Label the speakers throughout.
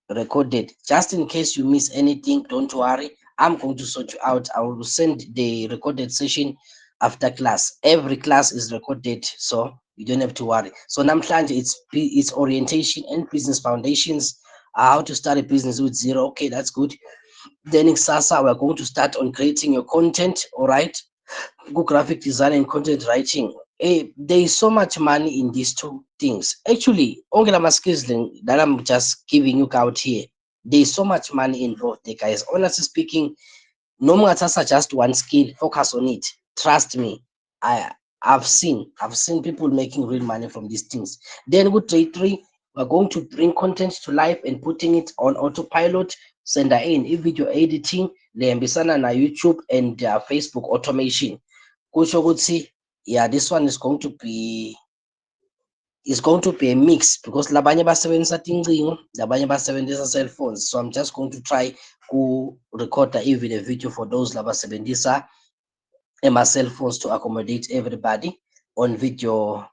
Speaker 1: recorded. Just in case you miss anything, don't worry. I'm going to sort you out. I will send the recorded session after class. Every class is recorded, so you don't have to worry. So namhlanje it's orientation and business foundations. How to start a business with zero. Okay, that's good. Then in Sasa, we're going to start on creating your content. All right, good graphic design and content writing. There is so much money in these two things. Actually, only my skills that I'm just giving you out here. There is so much money involved there, guys. Honestly speaking, no more just one skill. Focus on it. Trust me. I I've seen people making real money from these things. Then good trade three, we're going to bring content to life and putting it on autopilot. Sender in video editing, lehambisana na YouTube and Facebook automation. Kusho ukuthi, yeah, this one is going to be a mix because labanye basebenzisa tincingo, labanye basebenzisa cell phones. So I'm just going to try to record even a video for those labasebenzisa my cell phones to accommodate everybody on video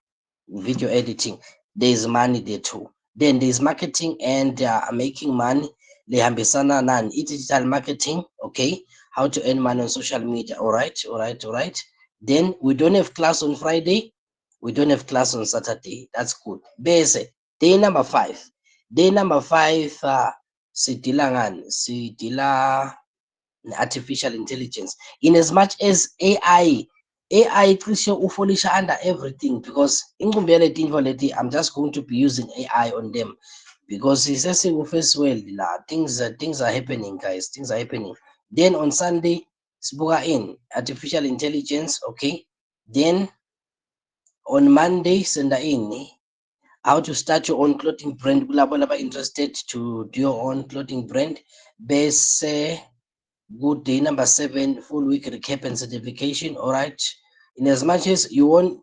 Speaker 1: editing. There's money there too. Then there's marketing and making money. Lehambisana nani digital marketing, okay? How to earn money on social media. All right, all right, all right. Then we don't have class on Friday. We don't have class on Saturday. That's good. Bese day number 5. Day number 5 sidila ngani? Sidila artificial intelligence. In as much as AI cishe ufolisha under everything because inkumbi yaletinto leti I'm just going to be using AI on them because it's a first world la things are happening, guys. Things are happening. Then on Sunday sibuka in artificial intelligence, okay? Then on Monday senda in how to start your own clothing brand kulabo laba interested to do your own clothing brand. Bese good day number 7, full week recap and certification. All right. In as much as you want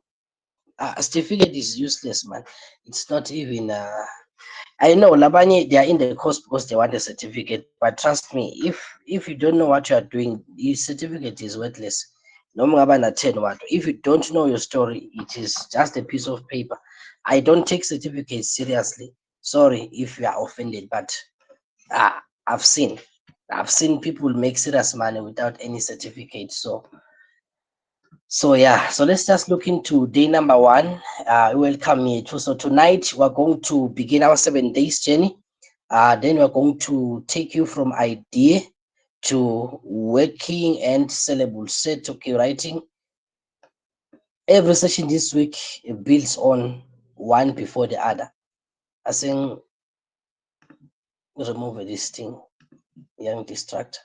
Speaker 1: a certificate is useless, man. It's not even. I know Labanye they are in the course because they want a certificate, but trust me, if you don't know what you are doing, the certificate is worthless. No more than 10 what. If you don't know your story, it is just a piece of paper. I don't take certificates seriously. Sorry if you are offended, but uh, I've seen I've seen people make serious money without any certificate. So yeah, so let's just look into day number 1. Welcome here too. So tonight we're going to begin our 7 days journey. Then we're going to take you from idea to working and sellable set. Okay, writing. Every session this week builds on one before the other. I think remove this thing, young distract.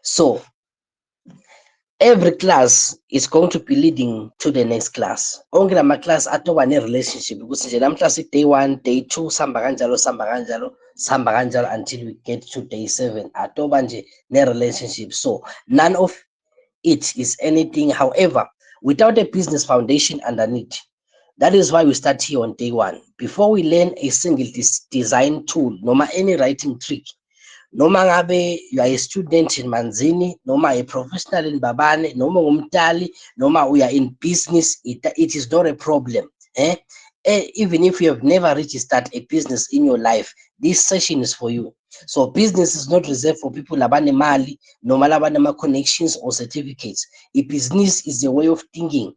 Speaker 1: So every class is going to be leading to the next class. Onke la class atoba ne-relationship ukuthi nje namhla day 1, day 2 samba kanjalo until we get to day 7 atoba nje ne-relationship. So none of it is anything. However, without a business foundation underneath, that is why we start here on day 1. Before we learn a single design tool, noma any writing trick, noma ngabe you are a student in Manzini, noma a professional in Babane, noma umtali, noma we are in business, it is not a problem. Even if you have never registered a business in your life, this session is for you. So business is not reserved for people labane mali, noma labane connections or certificates. A business is a way of thinking.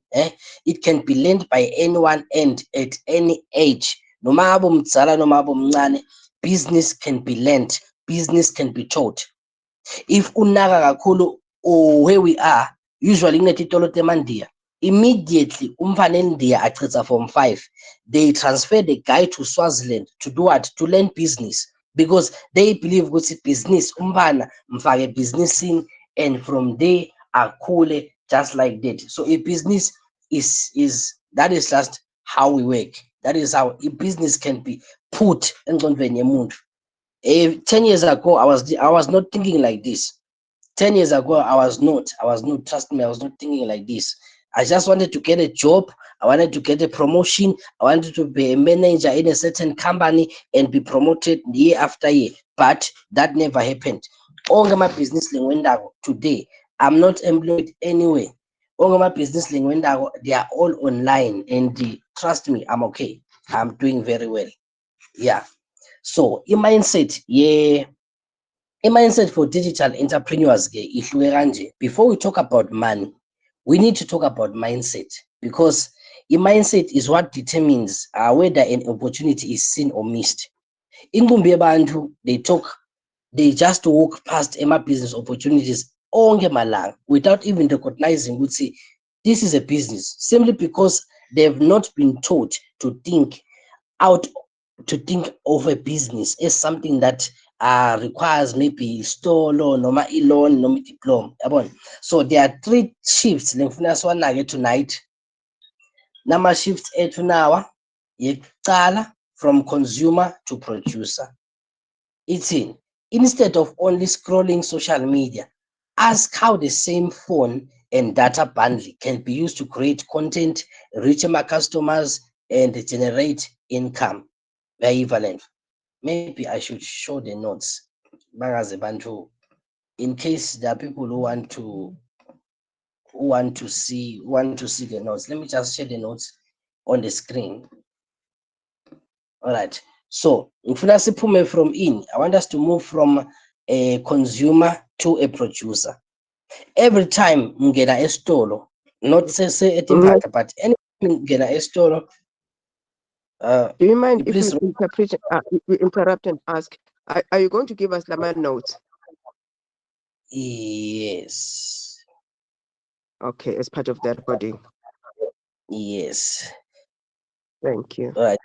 Speaker 1: It can be learned by anyone and at any age. Noma abo mdzala, noma abo mncane, business can be learned. Business can be taught. If unaka kakhulu or where we are, usually kunetitolo temandiya, immediately umfana endiya achitha form 5, they transfer the guy to Swaziland to do what? To learn business because they believe ukuthi business umfana mfake businessing and from there akhule just like that. So a business is that is just how we work. That is how a business can be put engqondweni yomuntu. 10 years ago, I was not thinking like this. 10 years ago, I was not, trust me, I was not thinking like this. I just wanted to get a job. I wanted to get a promotion. I wanted to be a manager in a certain company and be promoted year after year. But that never happened. All my business today, I'm not employed anywhere. All my business they are all online. And trust me, I'm okay. I'm doing very well. Yeah. So i-mindset for digital entrepreneurs ke ihluke kanje. Before we talk about money, we need to talk about mindset, because i-mindset is what determines whether an opportunity is seen or missed. Inqumbi yabantu, they just walk past business opportunities onke malanga without even recognizing ukuthi this is a business, simply because they have not been taught to out think of a business as something that requires maybe store loan noma i-loan noma i-diploma, yabona. So there are three shifts lengifuna siwanake tonight. Nama shifts ethu nawa yekucala, from consumer to producer. Ithini? Instead of only scrolling social media, ask how the same phone and data bundle can be used to create content, reach my customers, and generate income. Very valent. Maybe I should show the notes. Bangaze bantu, in case there are people who want to see the notes. Let me just share the notes on the screen. All right. So ngifuna siphume from I want us to move from a consumer to a producer. Every time ngena esitolo, not say etimpahla, but anytime ngena esitolo,
Speaker 2: Do you mind if
Speaker 1: please.
Speaker 2: we interrupt and ask, are you going to give us Lama notes?
Speaker 1: Yes.
Speaker 2: Okay, as part of the recording.
Speaker 1: Yes.
Speaker 2: Thank you.
Speaker 1: All right.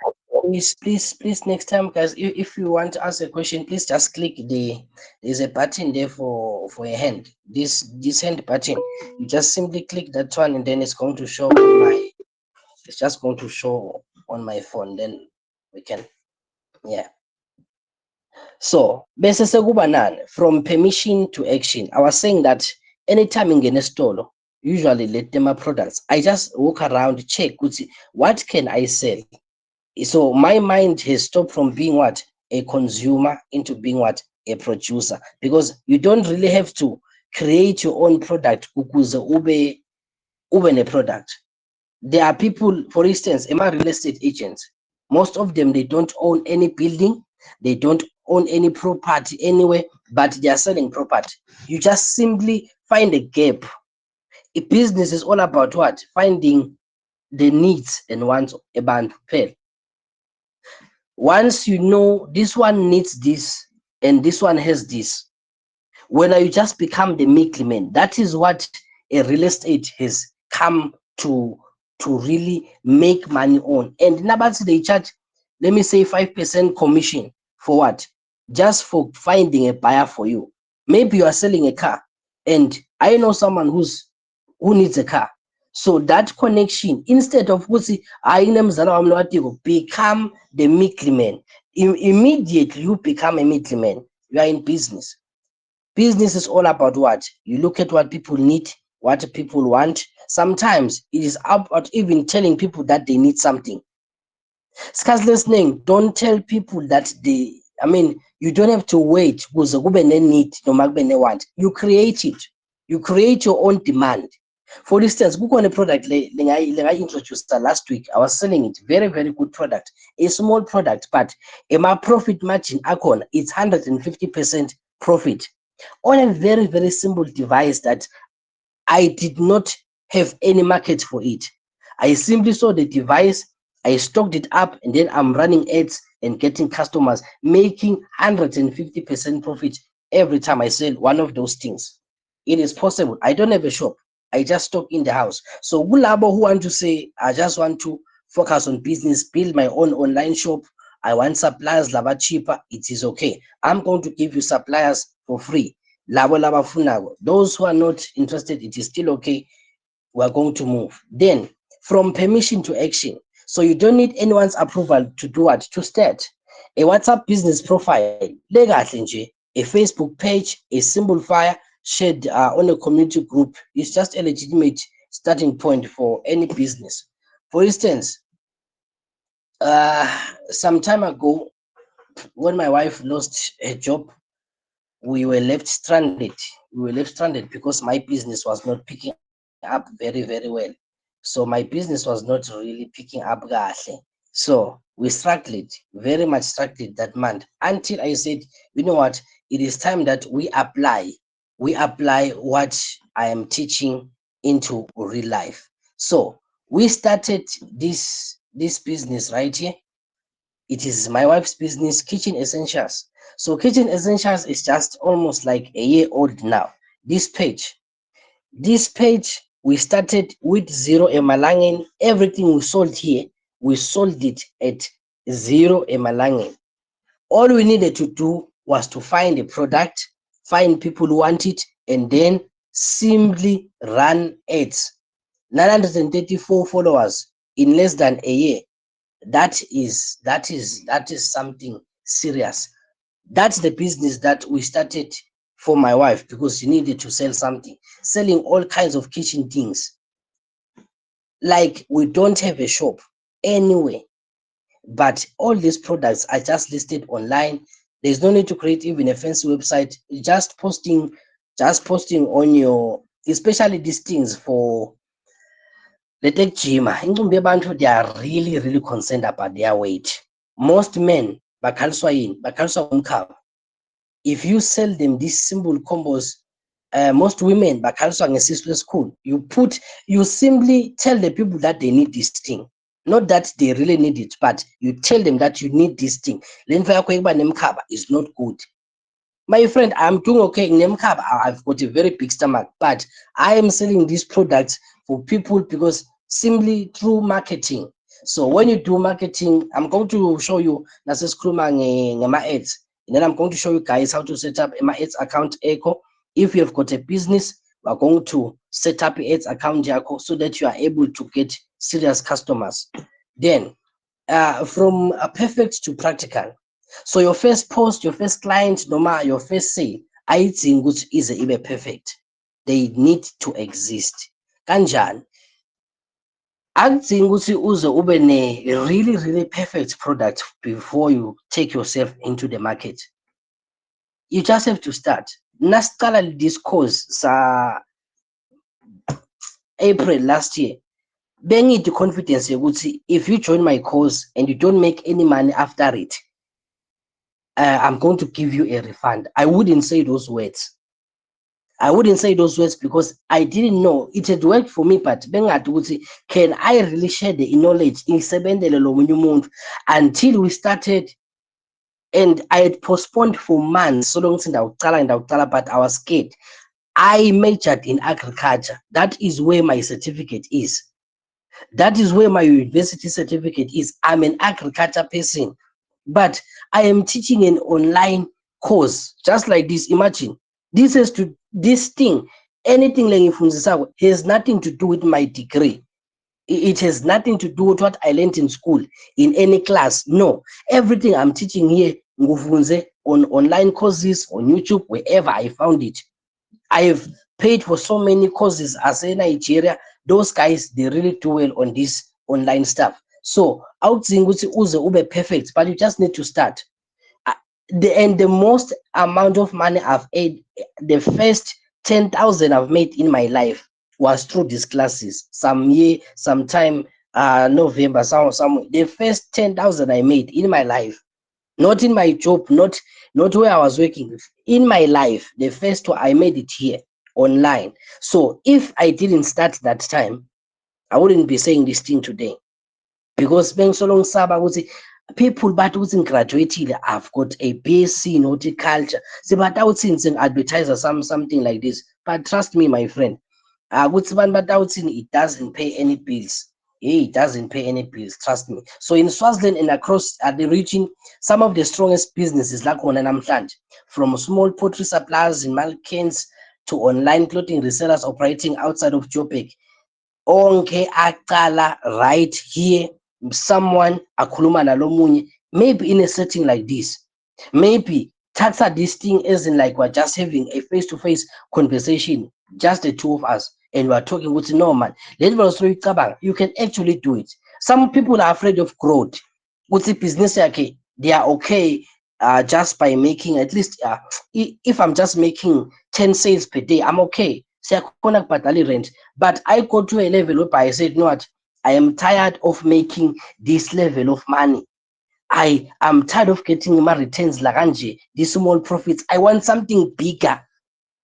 Speaker 1: Please, next time, guys, if you want to ask a question, please just click there's a button there for a hand. This hand button, you just simply click that one, and then it's going to show it's just going to show on my phone. Then we can, yeah. So bese sekuba nani, from permission to action. I was saying that anytime ngene store, usually let them products, I just walk around, check what can I sell. So my mind has stopped from being what, a consumer, into being what, a producer, because you don't really have to create your own product ukuze ube ne product. There are people, for instance, real estate agents, most of them, they don't own any building, they don't own any property anywhere, but they are selling property. You just simply find a gap. A business is all about what, finding the needs and wants abantu kuphela. Once you know this one needs this and this one has this, when you just become the middleman. That is what a real estate has come to really make money on. And Nabats, they charge, let me say, 5% commission for what? Just for finding a buyer for you. Maybe you are selling a car, and I know someone who needs a car. So that connection, instead of become the middleman, immediately you become a middleman, you are in business. Business is all about what? You look at what people need, what people want. Sometimes it is about even telling people that they need something. Scarce listening, don't tell people that you don't have to wait kuze kube ne-need noma kube ne-want. You create it. You create your own demand. For instance, kukhona product lengayi-introduced last week. I was selling it. Very, very good product. A small product, but my profit margin akhona, it's 150% profit on a very, very simple device that I did not have any market for it. I simply saw the device, I stocked it up, and then I'm running ads and getting customers, making 150% profit every time I sell one of those things. It is possible. I don't have a shop. I just stock in the house. So Gulabo who want to say, I just want to focus on business, build my own online shop. I want suppliers lava cheaper. It is okay. I'm going to give you suppliers for free. Those who are not interested, it is still okay. We are going to move. Then from permission to action. So you don't need anyone's approval to do what? To start. A WhatsApp business profile, a Facebook page, a symbol file shared on a community group is just a legitimate starting point for any business. For instance, some time ago, when my wife lost her job, we were left stranded. Because my business was not picking up very, very well. So my business was not really picking up kahle. So we struggled, very much struggled that month until I said, you know what, it is time that we apply what I am teaching into real life. So we started this business right here. It is my wife's business, Kitchen Essentials. So Kitchen Essentials is just almost like a year old now. This page, this page, we started with zero Emalangin. Everything we sold here, we sold it at zero Emalangin. All we needed to do was to find a product, find people who want it, and then simply run ads. 934 followers in less than a year. That is something serious. That's the business that we started for my wife because she needed to sell something, selling all kinds of kitchen things. Like we don't have a shop anyway, but all these products are just listed online. There's no need to create even a fancy website. Just posting on your, especially these things for the tech gym. Incumbi abantu, they are really concerned about their weight. Most men bakhaliswa yini? Bakhaliswa umkhaba. If you sell them these simple combos, most women bakhaliswa ngesisu esikhulu. You simply tell the people that they need this thing, not that they really need it, but you tell them that you need this thing. Le nto yakho yokuba nemkhaba is not good. My friend, I'm doing okay in Nemkab. I've got a very big stomach, but I am selling these products for people because simply through marketing. So when you do marketing, I'm going to show you Nases Kruma ads. And then I'm going to show you guys how to set up my ads account Echo. If you have got a business, we're going to set up your ads account Echo so that you are able to get serious customers. Then from perfect to practical. So your first post, your first client, noma your first sale, ayidingi ukuthi ize ibe perfect. They need to exist. Kanjani? Akudingi ukuthi uze ube ne really perfect product before you take yourself into the market. You just have to start. Nasiqala this course sa April last year. Bengithi confidence yokuthi if you join my course and you don't make any money after it, I'm going to give you a refund. I wouldn't say those words. I wouldn't say those words because I didn't know it had worked for me, but can I really share the knowledge until we started? And I had postponed for months so long since but I was scared. I majored in agriculture. That is where my certificate is. That is where my university certificate is. I'm an agriculture person, but I am teaching an online course just like this. Imagine this thing, anything like has nothing to do with my degree. It has nothing to do with what I learned in school, in any class. No, everything I'm teaching here on online courses, on YouTube, wherever I found it. I have paid for so many courses as in Nigeria. Those guys, they really do well on this online stuff. So outsing uze ube perfect, but you just need to start. The most amount of money I've made, the first 10,000 I've made in my life was through these classes. Sometime November, some the first 10,000 I made in my life, not in my job, not where I was working. In my life, the first one I made it here online. So if I didn't start that time, I wouldn't be saying this thing today. Because being so long saba people but who's graduated, I've got a BSc in horticulture. See, but I would say an advertiser something like this. But trust me, my friend, it doesn't pay any bills. It doesn't pay any bills, trust me. So in Swaziland and across the region, some of the strongest businesses like Namhlanje, from small poultry suppliers in Malkens to online clothing resellers operating outside of Joburg, onke aqala right here. Someone akhuluma nalomunye, maybe in a setting like this, maybe taxa this thing isn't like we're just having a face-to-face conversation, just the two of us, and we're talking with no man. You can actually do it. Some people are afraid of growth. With the business, okay, they are okay just by making at least if I'm just making 10 sales per day, I'm okay. But I got to a level where I said, no, what, I am tired of making this level of money. I am tired of getting my returns like these small profits. I want something bigger.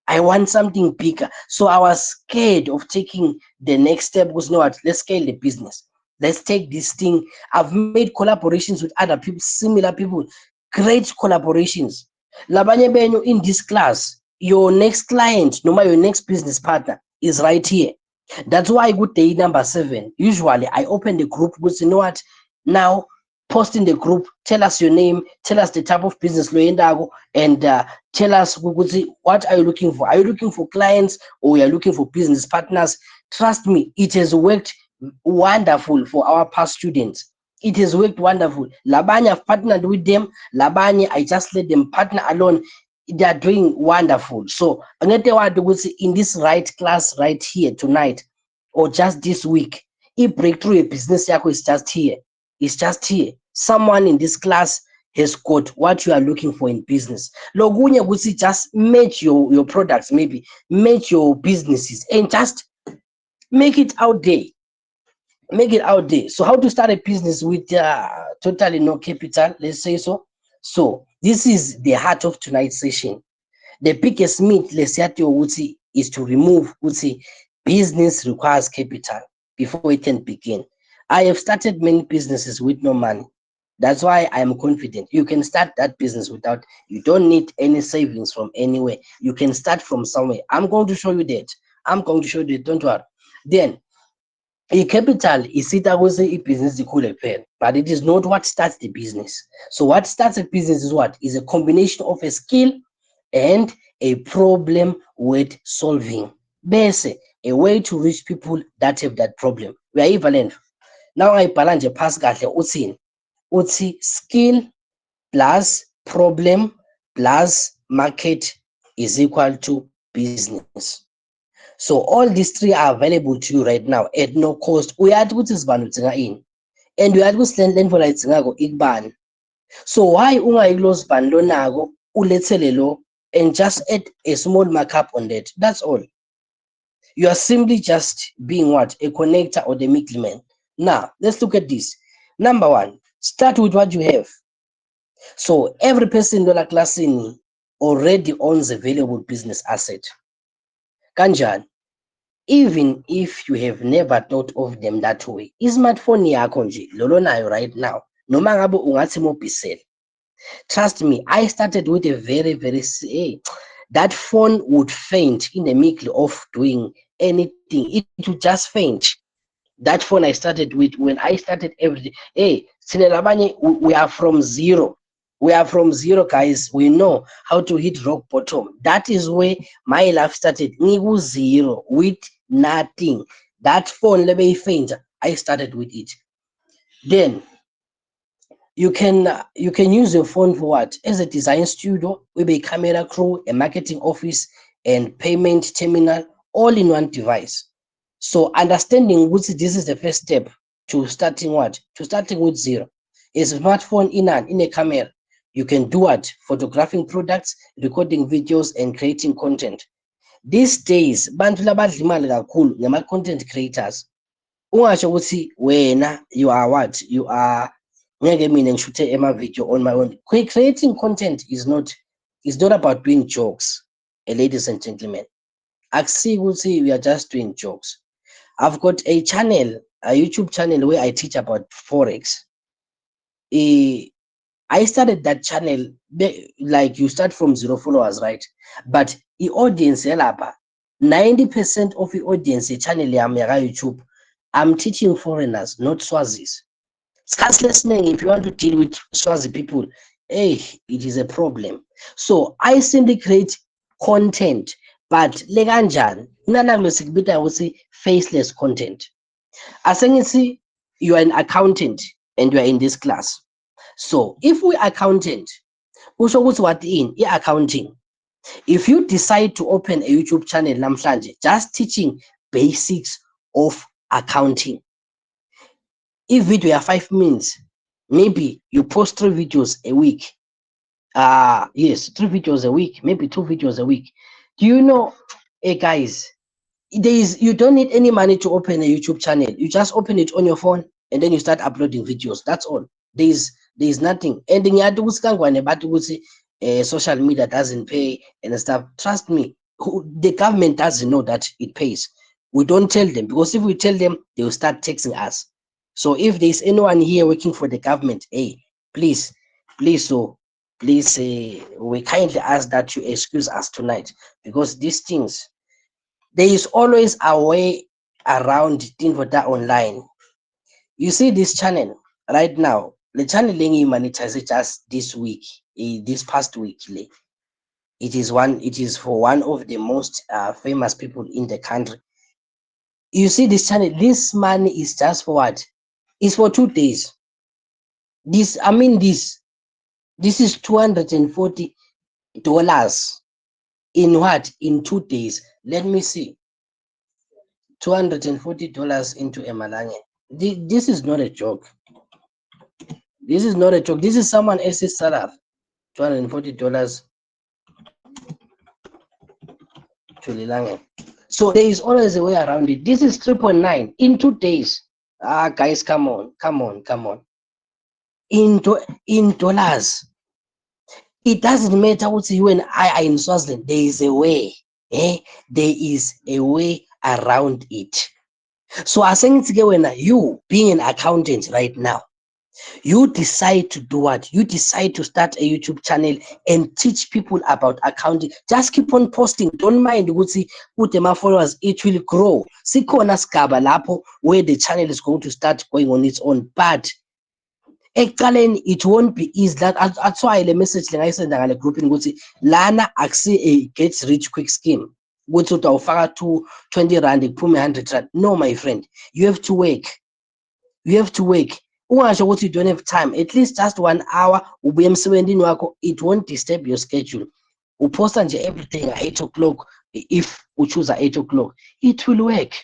Speaker 1: I want something bigger. So I was scared of taking the next step because you know what? Let's scale the business. Let's take this thing. I've made collaborations with other people, similar people, great collaborations. Labanye benyu in this class, your next client, no matter your next business partner, is right here. That's why good day number 7. Usually I open the group because you know what? Now post in the group, tell us your name, tell us the type of business loyendago, and tell us what are you looking for. Are you looking for clients or you are looking for business partners? Trust me, it has worked wonderful for our past students. It has worked wonderful. Labanye, I've partnered with them. Labanye, I just let them partner alone. They are doing wonderful. So in this right class right here tonight, or just this week, if breakthrough a business yako is just here. It's just here. Someone in this class has got what you are looking for in business. Logunye ukuthi just match your products, maybe match your businesses and just make it out there. Make it out there. So how to start a business with totally no capital, let's say so. So this is the heart of tonight's session. The biggest myth Lesiati is to remove business requires capital before it can begin. I have started many businesses with no money. That's why I am confident. You can start that business without, you don't need any savings from anywhere. You can start from somewhere. I'm going to show you that. I'm going to show you that. Don't worry. Then capital is it a business but it is not what starts the business. So what starts a business is what? Is a combination of a skill and a problem with solving. Base a way to reach people that have that problem. We are equivalent. Now I balance pass kahle uthi skill plus problem plus market is equal to business. So all these 3 are available to you right now at no cost. Uyathi ukuthi sibani udzinga ini and uyathi ukuthi le nto la idzingako ikubani. So why ungayilo sibani lonako ulethele lo and just add a small markup on that. That's all. You are simply just being what? A connector or the middleman. Now, let's look at this. Number 1, start with what you have. So every person in the class already owns a valuable business asset. Kanjani? Even if you have never thought of them that way, smartphone yakho nje lolo nayo right now, noma ngabe ungathi mobisel. Trust me, I started with a very that phone would faint in the middle of doing anything. It would just faint. That phone I started with, when I started everything. Hey, we are from zero. We are from zero, guys. We know how to hit rock bottom. That is where my life started. Nigu zero with nothing. That phone level faint. I started with it. Then you can use your phone for what? As a design studio, with a camera crew, a marketing office, and payment terminal, all in one device. So understanding which this is the first step to starting what? To starting with zero. A smartphone in a camera. You can do what? Photographing products, recording videos, and creating content. These days, bantu labadla imali kakhulu ngama content creators. Ungasho ukuthi wena you are what? You are ngeke mina ngishuthe ema-video on my own. Creating content is not about doing jokes, ladies and gentlemen. Akusi ukuthi we are just doing jokes. I've got a channel, a YouTube channel where I teach about Forex. I started that channel, like you start from 0 followers, right? But the audience, 90% of the audience, the channel YouTube, I'm teaching foreigners, not Swazis. Scarce listening, if you want to deal with Swazi people, hey, it is a problem. So I simply create content, but leganjan, I would say faceless content. Asengithi, you are an accountant and you are in this class. So if we accountant, what in accounting? If you decide to open a YouTube channel namhlanje, just teaching basics of accounting. If video are 5 minutes, maybe you post 3 videos a week. Yes, 3 videos a week, maybe 2 videos a week. Do you know, hey guys, You don't need any money to open a YouTube channel. You just open it on your phone and then you start uploading videos. That's all. There is nothing. And ngiyathi ukuthi kangwane bathi ukuthi social media doesn't pay and stuff. Trust me, the government doesn't know that it pays. We don't tell them, because if we tell them, they will start taxing us. So if there's anyone here working for the government, hey, please, so please, we kindly ask that you excuse us tonight, because these things, there is always a way around things for that online. You see this channel right now, the channel lengi monetized just this week, this past week. It is for one of the most famous people in the country. You see this channel, this money is just for what? It's for 2 days. This is $240 in what? In 2 days. Let me see. $240 into Emalange. This is not a joke. This is not a joke. This is someone else's salary. $240 to Lilange. So there is always a way around it. This is 3.9 in 2 days. Guys, come on. In dollars. It doesn't matter what you and I are in Swaziland. There is a way. There is a way around it. So I think when you being an accountant right now, you decide to do what? You decide to start a YouTube channel and teach people about accounting. Just keep on posting. Don't mind with my followers, it will grow. Sikhona sigaba lapho where the channel is going to start going on its own. But it won't be easy. That's why the message ngayisenda ngale group ukuthi lana akusi a get rich quick scheme. Ukuthi utawufaka 20 rand kuphume 100 rand. No, my friend, you have to work. Ungasho ukuthi you don't have time. At least just 1 hour ubuye emsebenzini wakho. It won't disturb your schedule. Uposta nje everything at 8 o'clock. If you choose at 8 o'clock, it will work.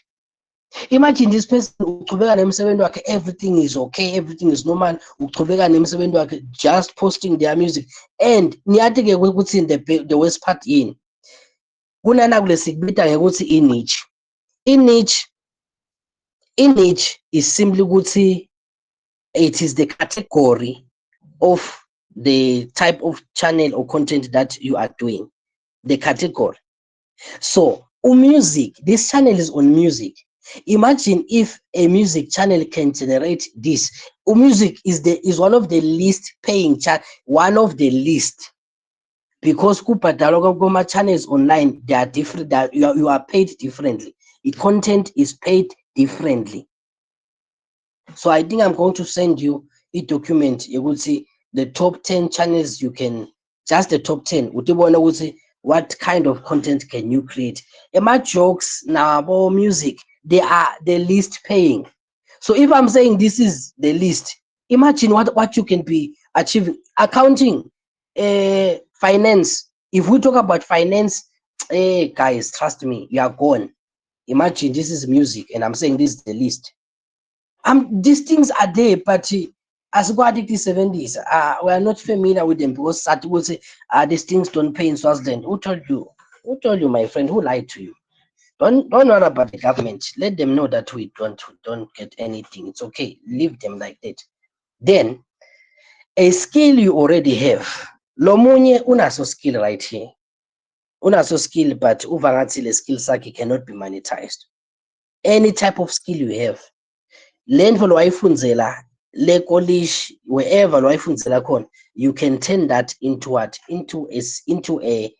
Speaker 1: Imagine this person uqhubeka nemsebenzi wakhe, everything is okay, everything is normal. Uqhubeka nemsebenzi wakhe, just posting their music. And niyathi ke ukuthi the worst part yini, kunana kule sikubita ngekuthi i-niche is simply ukuthi it is the category of the type of channel or content that you are doing. The category. So music, this channel is on music. Imagine if a music channel can generate this. Music is one of the least paying one of the least, because kuma channels online, they are different. That you are paid differently. Content is paid differently. So I think I'm going to send you a document. You will see the top 10 channels you can, just the top 10. What kind of content can you create? My jokes now about music, they are the least paying. So if I'm saying this is the least, imagine what you can be achieving. Accounting, finance. If we talk about finance, guys, trust me, you are gone. Imagine this is music and I'm saying this is the least. These things are there, but as we are the 70s, we are not familiar with them, because Sati will say, these things don't pay in Swaziland. Who told you? Who told you, my friend? Who lied to you? Don't worry about the government. Let them know that we don't get anything. It's okay. Leave them like that. Then, a skill you already have. Lomunye unaso skill right here. Unaso skill, but uvangathi skill sakhe cannot be monetized. Any type of skill you have. Learn for wayifundzela le college, wherever wayifundzela khona, you can turn that into what? Into a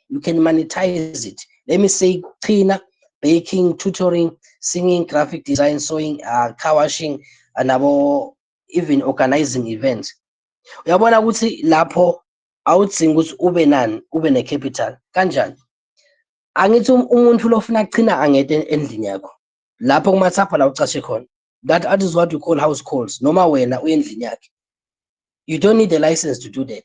Speaker 1: you can monetize it. Let me say cleaner, baking, tutoring, singing, graphic design, sewing, car washing, and even organizing events. Uyabona ukuthi lapho awudzingi ukuthi ube nani, ube ne capital kanjani. Angithi umuntu lofuna kuchina angete endlini yakho, lapho kumathapha la ucashe khona. That is what we call house calls. Noma wena uyendlini yakhe. You don't need a license to do that.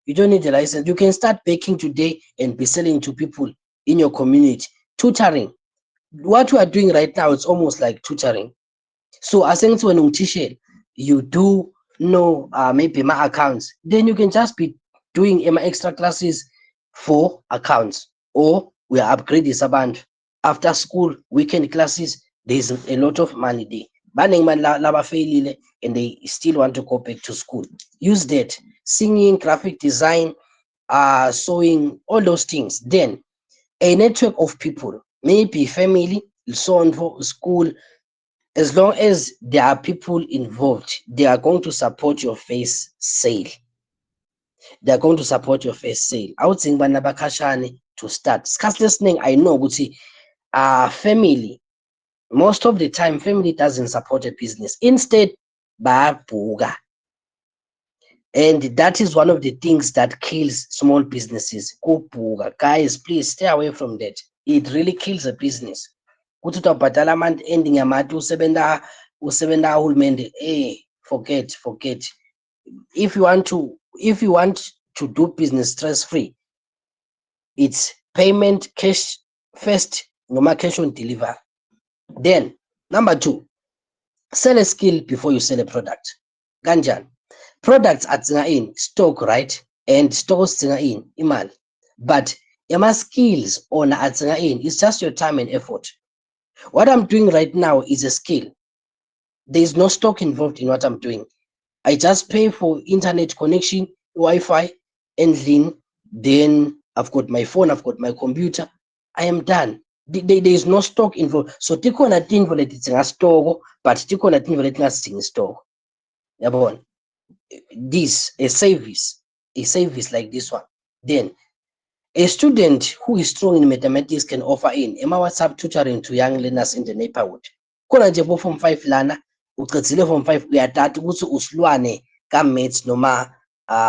Speaker 1: You don't need a license. You can start baking today and be selling to people in your community. Tutoring. What we are doing right now, it's almost like tutoring. So I think when you do know maybe my accounts, then you can just be doing my extra classes for accounts, or we are upgrading Saband. after school, weekend classes, there's a lot of money there. Baning man laba failile and they still want to go back to school. Use that. Singing, graphic design, sewing, all those things. Then a network of people, maybe family, so on for school, as long as there are people involved, they are going to support your face sale. They are going to support your face sale. I would think banabakashane to start. Scarce listening, I know, but see, family, most of the time, family doesn't support a business. Instead, bayabhuka. And that is one of the things that kills small businesses. Kubhuka. Guys, please stay away from that. It really kills a business. Kuthi utawubhadala ama ending yamati usebenza uhulumende. Forget. If you want to do business stress free, it's payment cash first, noma cash on deliver. Then number 2, sell a skill before you sell a product. Kanjani? Products adzinga in stock, right? And stores adzinga in imali. But my skills on adzinga in is just your time and effort. What I'm doing right now is a skill. There is no stock involved in what I'm doing. I just pay for internet connection, Wi-Fi, and then I've got my phone, I've got my computer. I am done. There is no stock involved. So tikhona tintfo letidzinga store, but tikhona tintfo letingasidzingi store. Yabona? This a service like this one. Then a student who is strong in mathematics can offer in WhatsApp tutoring to young learners in the neighborhood. Khona nje bo form 5 lana ucedzile form 5 uyatata ukuthi usilwane ka-maths noma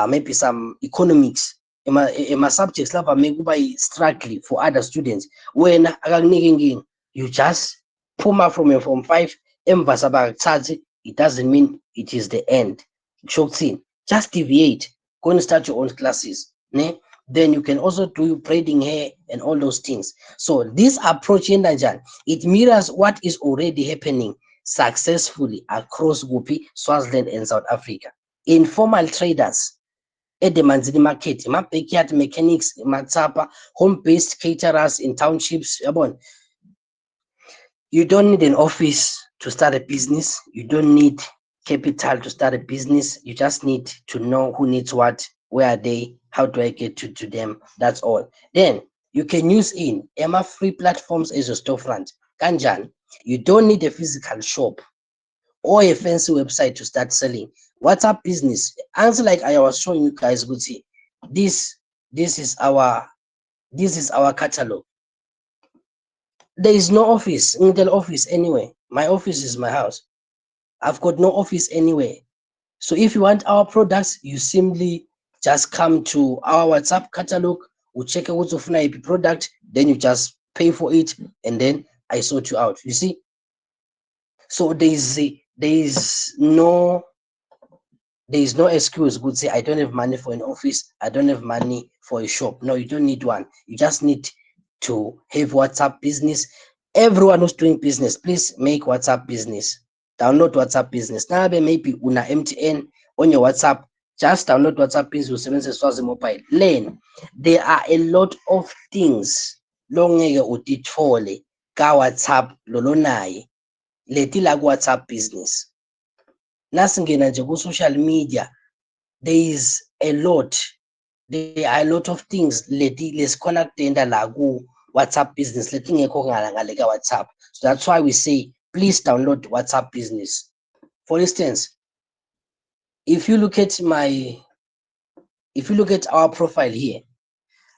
Speaker 1: maybe some economics ema-subjects lapha mekuba yi-struggle for other students, wena akakuniki inkinga, you just phuma from your form 5 emva sabakuthathe, it doesn't mean it is the end. Kusho ukuthini? Just deviate, go and start your own classes, ne? Then you can also do braiding hair and all those things. So this approach yenza njani? It mirrors what is already happening successfully across Gupi, Swaziland and South Africa. Informal traders at the Manzini market, backyard mechanics, matsapa, home-based caterers in townships. You don't need an office to start a business. You don't need capital to start a business. You just need to know who needs what, where are they, how do I get to them. That's all. Then you can use Emma free platforms as your storefront. Kanjan, you don't need a physical shop or a fancy website to start selling. WhatsApp business. Answer like I was showing you guys, good see. This is our catalog. There is no office, Intel office anywhere. My office is my house. I've got no office anywhere. So if you want our products, you simply just come to our WhatsApp catalog, we check out of a product, then you just pay for it, and then I sort you out. You see? So there is no excuse. Good say I don't have money for an office, I don't have money for a shop. No, you don't need one. You just need to have WhatsApp business. Everyone who's doing business, please make WhatsApp business. Download WhatsApp business. Now maybe una MTN on your WhatsApp. Just download WhatsApp business usebenzisa Swazi mobile. Learn. There are a lot of things longeke utithole ka WhatsApp lolonaye leti la WhatsApp business. Nasingena nje ku social media, there is a lot. There are a lot of things leti lesikhona kudenda la ku WhatsApp business leti ngekho ngale ka WhatsApp. So that's why we say please download WhatsApp business. For instance, if you look at our profile here,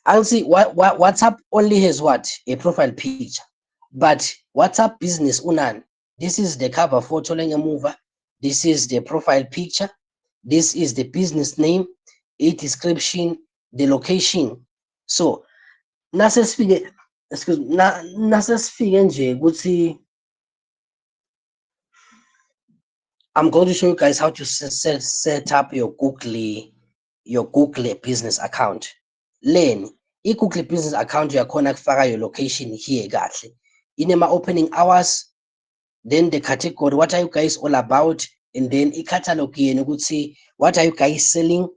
Speaker 1: I'll see WhatsApp only has what? A profile picture. But WhatsApp business unan. This is the cover photo mover. This is the profile picture. This is the business name, a description, the location. So nasesifike nje ukuthi I'm going to show you guys how to set up your Google business account. Learn i-Google business account uyakhona kufaka your location here kahle. Inema opening hours, then the category, what are you guys all about, and then i-catalog yenu ukuthi what are you guys selling.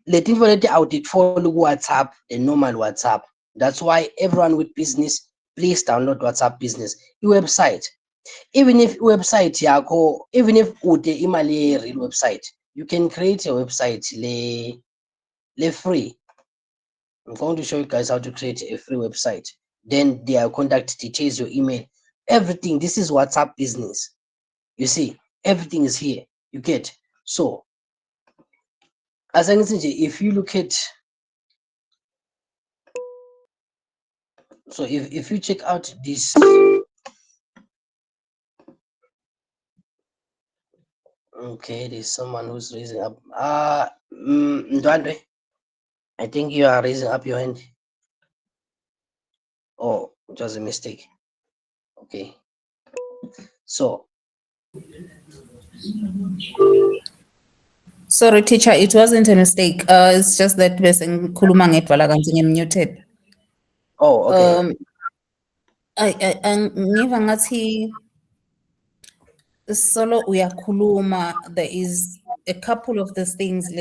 Speaker 1: Letinfo leti awutitfoli ku WhatsApp, the normal WhatsApp. That's why everyone with business please download WhatsApp Business. I-website, even if website yakho, even if ude imali ye-real website, you can create a website le free. I'm going to show you guys how to create a free website. Then their contact details, your email, everything. This is WhatsApp Business. You see, everything is here. You get. So, as I said, if you look at, so if you check out this, okay, there's someone who's raising up. Ndwandwe, I think you are raising up your hand. Oh, it was a mistake. Okay. So,
Speaker 3: Sorry, teacher, it wasn't a mistake. It's just that bese ngikhuluma ngedwa kanti ngimuted.
Speaker 1: oh, okay.
Speaker 3: Ngiva ngathi solo uyakhuluma, there is a couple of these things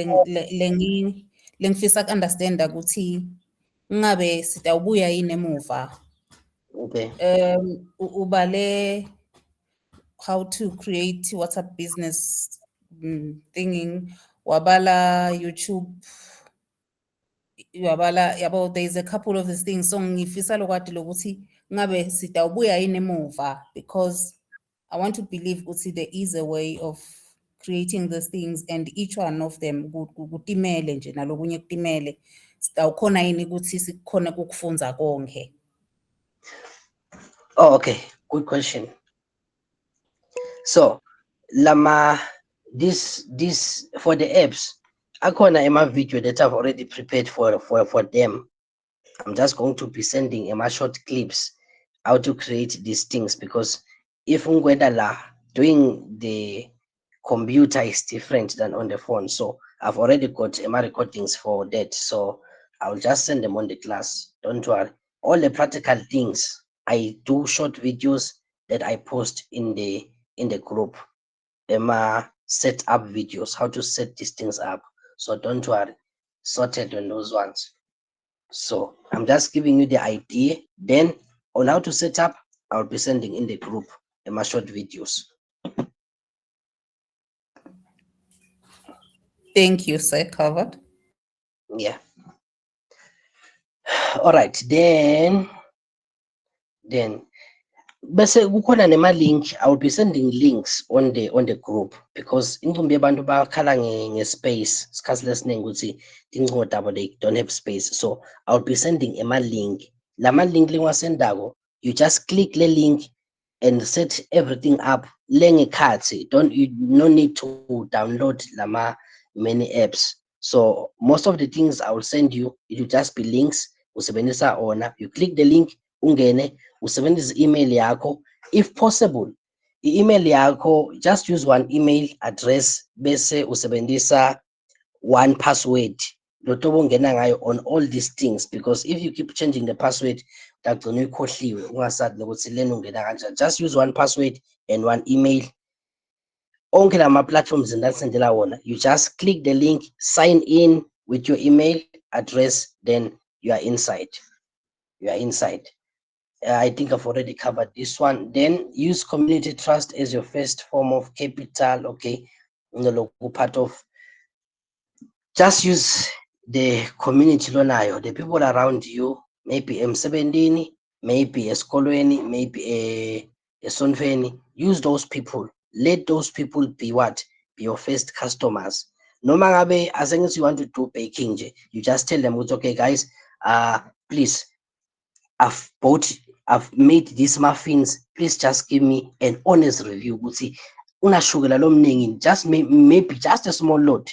Speaker 3: lengifisa understand ukuthi ngabe sitawubuya yini emuva.
Speaker 1: Okay.
Speaker 3: Ubale how to create WhatsApp Business thinking, wabala YouTube, wabala yabo, there is a couple of these things. So ngifisa lokwati lokuthi ngabe sitawubuya yini emuva, because I want to believe ukuthi there is a way of creating these things, and each one of them kutimele nje nalokunye kutimele, sitawukhona yini ukuthi sikhona kukufunza konke.
Speaker 1: Oh, okay. Good question. So, this for the apps, akhona ema video that I've already prepared for them. I'm just going to be sending my short clips how to create these things, because if la doing the computer is different than on the phone. So I've already got my recordings for that. So I'll just send them on the class. Don't worry. All the practical things, I do short videos that I post in the group. Set up videos, how to set these things up. So don't worry, sorted on those ones. So I'm just giving you the idea. Then on how to set up, I'll be sending in the group my short videos.
Speaker 3: Thank you, sir. Covered.
Speaker 1: Yeah. All right. Then bese kukhona nema link. I will be sending links on the group, because incumbi abantu bakhala nge-space isikhathi lesiningi ukuthi incingo dabo they don't have space. So I'll be sending a link. Lama link liwasendako, you just click the link and set everything up lengekhathi. You no need to download lama many apps. So most of the things I will send you, it will just be links. Usebenzisa ona, you click the link, ungene, usebenzisa email yakho. If possible, email yakho, just use one email address bese usebenzisa one password lotobo ungena ngayo on all these things, because if you keep changing the password, utagcina uyikhohliwe ungasazi nokuthi lena ungena kanjani. Just use one password and one email. Onke lama platforms endanisendela wona, you just click the link, sign in with your email address, then you are inside. I think I've already covered this one. Then use community trust as your first form of capital. Okay, the local part of, just use the community lonayo, the people around you, maybe emsebentini, maybe esikolweni, maybe esonfeni. Use those people. Let those people be what? Be your first customers. Noma ngabe asengithi you want to do baking nje, you just tell them, okay guys, please, I've made these muffins, please just give me an honest review. Ukuthi unashukela lo mningi, just maybe just a small load.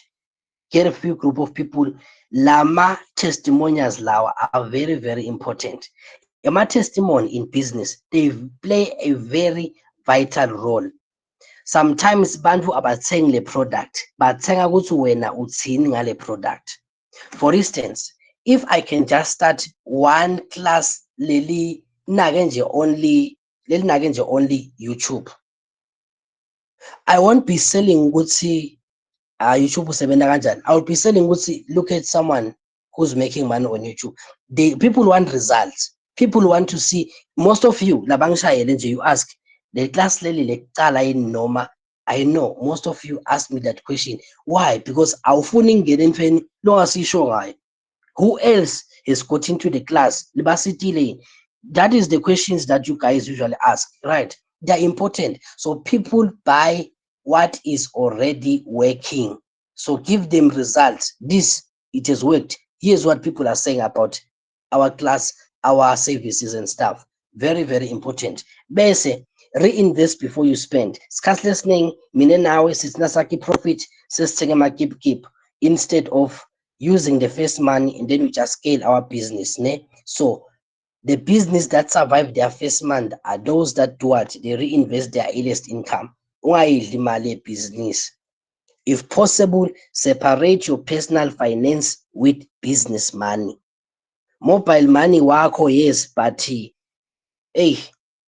Speaker 1: Get a few group of people. Lama testimonials lawa are very, very important. My testimony in business, they play a very vital role. Sometimes bantu abathengi le product, bathenga ukuthi wena uthini ngale product. For instance, if I can just start one class leli nake nje only YouTube, I won't be selling ukuthi YouTube usebenza kanjani. I will be selling ukuthi look at someone who's making money on YouTube. The people want results. People want to see, most of you, you ask, the class leli noma. I know most of you ask me that question. Why? Because awufuni ngene entweni longasisho ngayo. Who else has got into the class? That is the questions that you guys usually ask, right? They're important. So people buy what is already working. So give them results. This, it has worked. Here's what people are saying about our class, our services and stuff. Very, very important. Bese, reinvest before you spend. Scarce listening, mine nawe sisinasaki profit, sisithenge keep instead of using the first money and then we just scale our business. Ne? So the business that survive their first month are those that do what? They reinvest their earliest income. Ungayidli imali business. If possible, separate your personal finance with business money. Mobile money wako, yes, but hey,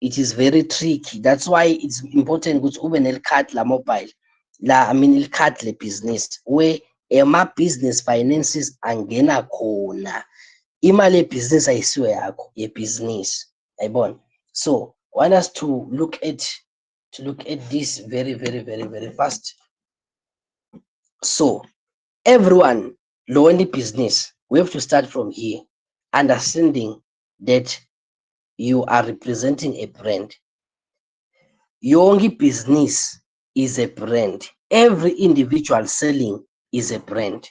Speaker 1: it is very tricky. That's why it's important ukuthi ube nelicard la mobile. Ilicard le business where ema business finances angena khona. Imali business ayisiwe yakho, ye business. Ayibona. So, I want us to look at this very, very, very, very fast. So, everyone, lonely business, we have to start from here, understanding that you are representing a brand. Your only business is a brand. Every individual selling is a brand.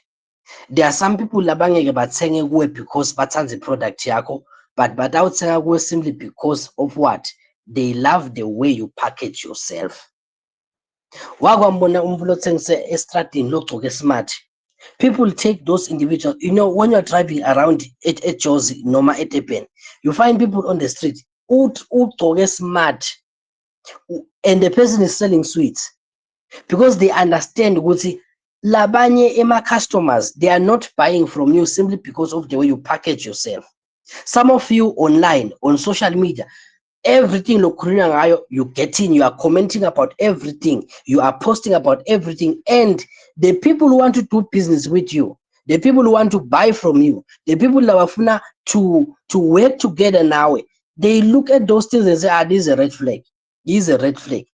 Speaker 1: There are some people labangeke bathenge kuwe because bathanda product yakho, but batawuthenga kuwe simply because of what? They love the way you package yourself. Wakwambona umvula othengise estradini logcoke smart. People take those individuals, when you're driving around at Jozi, noma at Durban, you find people on the street, ugcoke smart, and the person is selling sweets because they understand ukuthi labanye ema customers, they are not buying from you simply because of the way you package yourself. Some of you online, on social media, everything you get in, you are commenting about everything, you are posting about everything, and the people who want to do business with you, the people who want to buy from you, the people that are to work together now, they look at those things and say, this is a red flag. This is a red flag.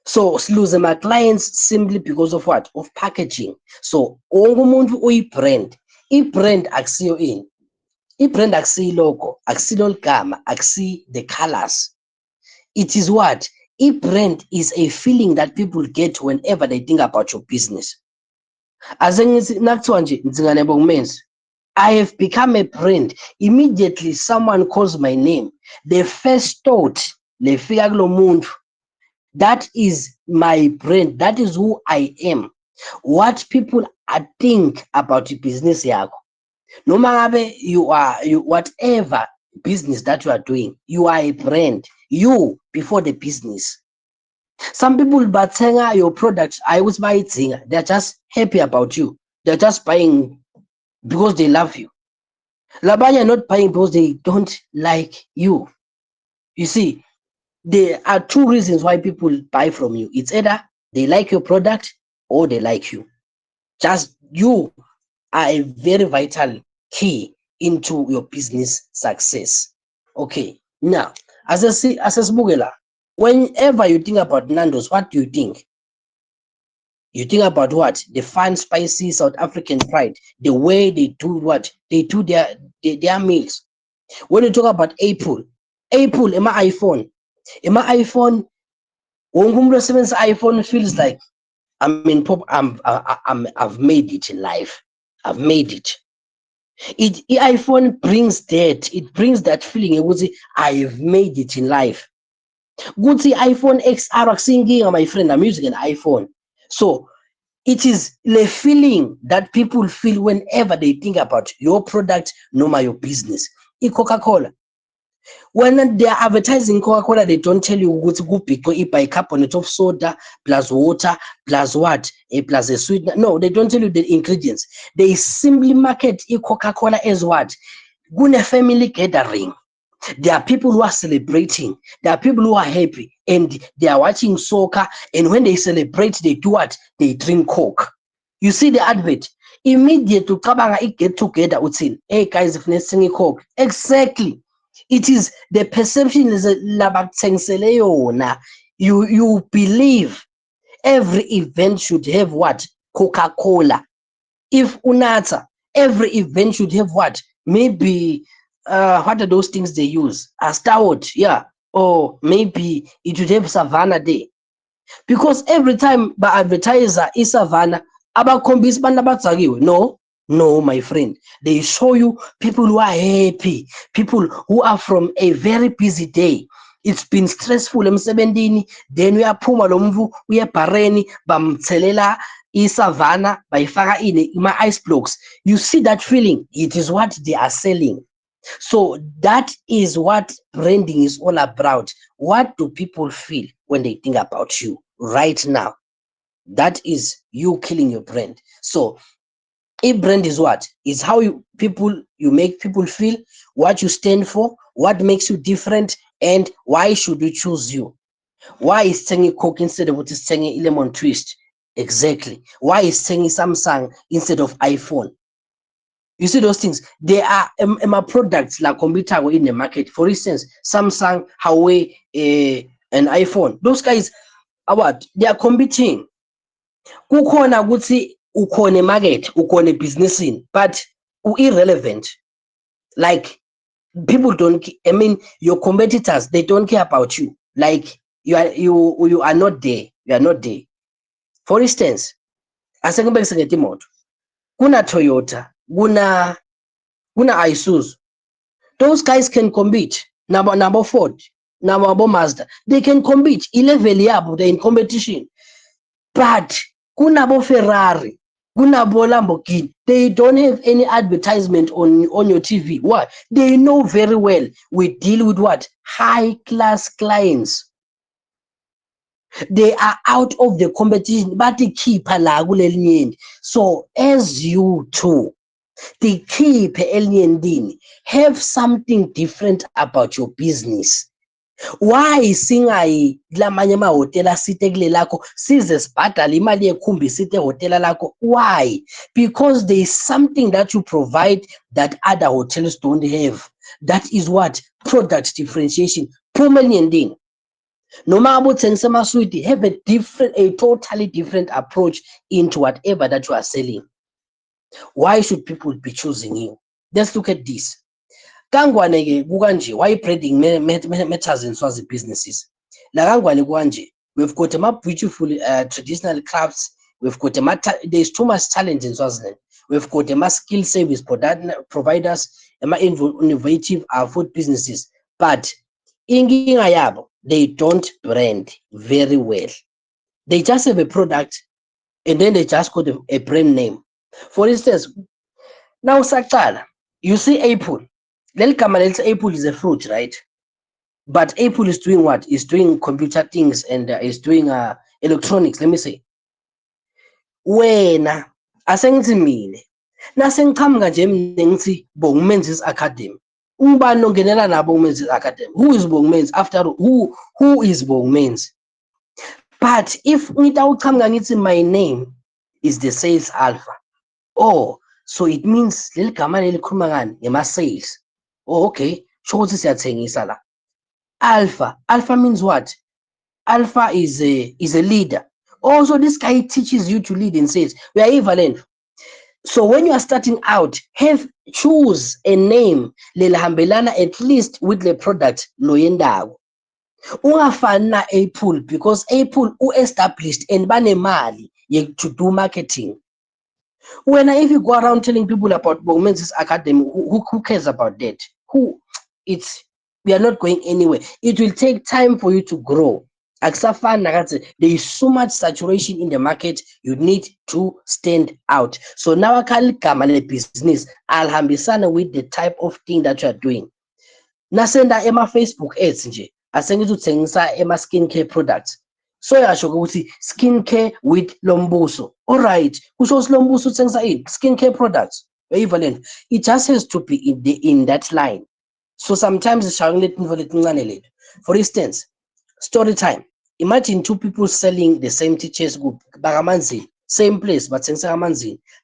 Speaker 1: So lose my clients simply because of what? Of packaging. So ongumuntu uyi-brand. I-brand akusiyo ini. I-brand akusiyo logo, akusiyo ligama, akusiyo the colors. It is what? I-brand is a feeling that people get whenever they think about your business. As nakuthiwa nje Mtsinganebo Men's, I have become a brand. Immediately someone calls my name. The first thought lefika kulo muntu, that is my brand. That is who I am. What people think about your business yakho. No matter you whatever business that you are doing, you are a brand. You before the business. Some people bathenga your products, I was buying. They're just happy about you. They're just buying because they love you. Labanya are not buying because they don't like you. You see, there are two reasons why people buy from you. It's either they like your product or they like you. Just you are a very vital key into your business success. Okay, now, as a Sibugela, whenever you think about Nando's, what do you think? You think about what? The fun, spicy South African pride, the way they do what? They do their meals. When you talk about Apple, in my iPhone, when iPhone feels like, I've made it in life. I've made it. iPhone brings that. It brings that feeling. It was I've made it in life. Good iPhone XR singing, my friend. I'm using an iPhone. So it is the feeling that people feel whenever they think about your product, no matter your business. Coca-Cola. When they are advertising Coca-Cola, they don't tell you what's good because you buy carbonate of soda plus water plus what? Plus a sweetener. No, they don't tell you the ingredients. They simply market Coca-Cola as what? Good family gathering. There are people who are celebrating. There are people who are happy and they are watching soccer. And when they celebrate, they do what? They drink Coke. You see the advert. Immediately, kabanga get together. Hey guys, if let's sing Coke. Exactly. It is the perception is labakuthengisele yona. You believe every event should have what? Coca-Cola. If unatha, every event should have what? Maybe what are those things they use? A stout, yeah. Or maybe it should have Savannah Day. Because every time ba advertiser is Savannah, abakhombisa abantu abatsakiwe. No, my friend. They show you people who are happy, people who are from a very busy day. It's been stressful emsebenzini, then uyaphuma lo mvu uya Bareni bamthelela iSavannah bayifaka ima ice blocks. You see that feeling? It is what they are selling. So that is what branding is all about. What do people feel when they think about you right now? That is you killing your brand. So a brand is what? Is how you make people feel, what you stand for, what makes you different, and why should we choose you? Why is Tengi Coke instead of what is Tengi Lemon Twist? Exactly. Why is Tengi Samsung instead of iPhone? You see those things, they are products like computer in the market. For instance, Samsung, Huawei, and iPhone. Those guys are what? They are competing. Kukhona ukuthi ukhona market, ukhona business in, but irrelevant. Like people don't. I mean, your competitors, they don't care about you. Like you are not there. You are not there. For instance, asengibekise ngetimoto. Kuna Toyota, kuna Isuzu. Those guys can compete. Number Ford, number Mazda. They can compete. Level yabo, they're in competition. But kunabo Ferrari, kunabo Lamborghini. They don't have any advertisement on your TV. Why? They know very well we deal with what? High class clients. They are out of the competition, but they keep la kuleli end. So as you too, they keep ending, have something different about your business. Why singayi lamanye amahhotela site kule lakho size sibhadale imali yekhumbi site ehhotela lakho? Why? Because there is something that you provide that other hotels don't have. That is what? Product differentiation. Ending. Noma abuthengisa amaswidi, have a totally different approach into whatever that you are selling. Why should people be choosing you? Let's look at this. Kangwane ke kukanje, why branding matters in Swazi businesses? La kangwane kukanje, we've got a beautiful traditional crafts. We've got there's too much talent in Swaziland. We've got a skill service providers, innovative food businesses, but inginga yabo, they don't brand very well. They just have a product and then they just got a brand name. For instance, now Sakala, you see Apple. Apple is a fruit, right? But Apple is doing what? Is doing computer things and is doing electronics. Let me say. Wena asengithi mina nasengiqhamuka nje mina ngithi Bongi Menzies Academy. Ubani ongenela na Bongi Menzies Academy? Who is Bongi Menzies? After all, who is Bongi Menzies? But if ngitawuqhamuka ngithi my name is the sales alpha. Oh, so it means leli gama lelikhuluma ngani? Ngema sales. Oh, okay. Shokuthi siyathengisa la. Alpha means what? Alpha is a leader. Also, this guy teaches you to lead in sales. We are equivalent. So when you are starting out, choose a name lelihambelana at least with the product loyendawo. Ungafana Apple, because Apple established and banemali to do marketing. If you go around telling people about Bongi Menzies Academy, who cares about that? We are not going anywhere. It will take time for you to grow. There is so much saturation in the market. You need to stand out. So now I can come and business. Alhambisana with the type of thing that you are doing. Nasenda ema Facebook ads nje. Asengithi uthengisa ema skincare products. So yasho ukuthi skincare with Lombuso. All right. Kusho Lombuso uthengisa skincare products. Equivalent. It just has to be in that line. So sometimes it's for instance, story time. Imagine two people selling the same teachers group, same place, but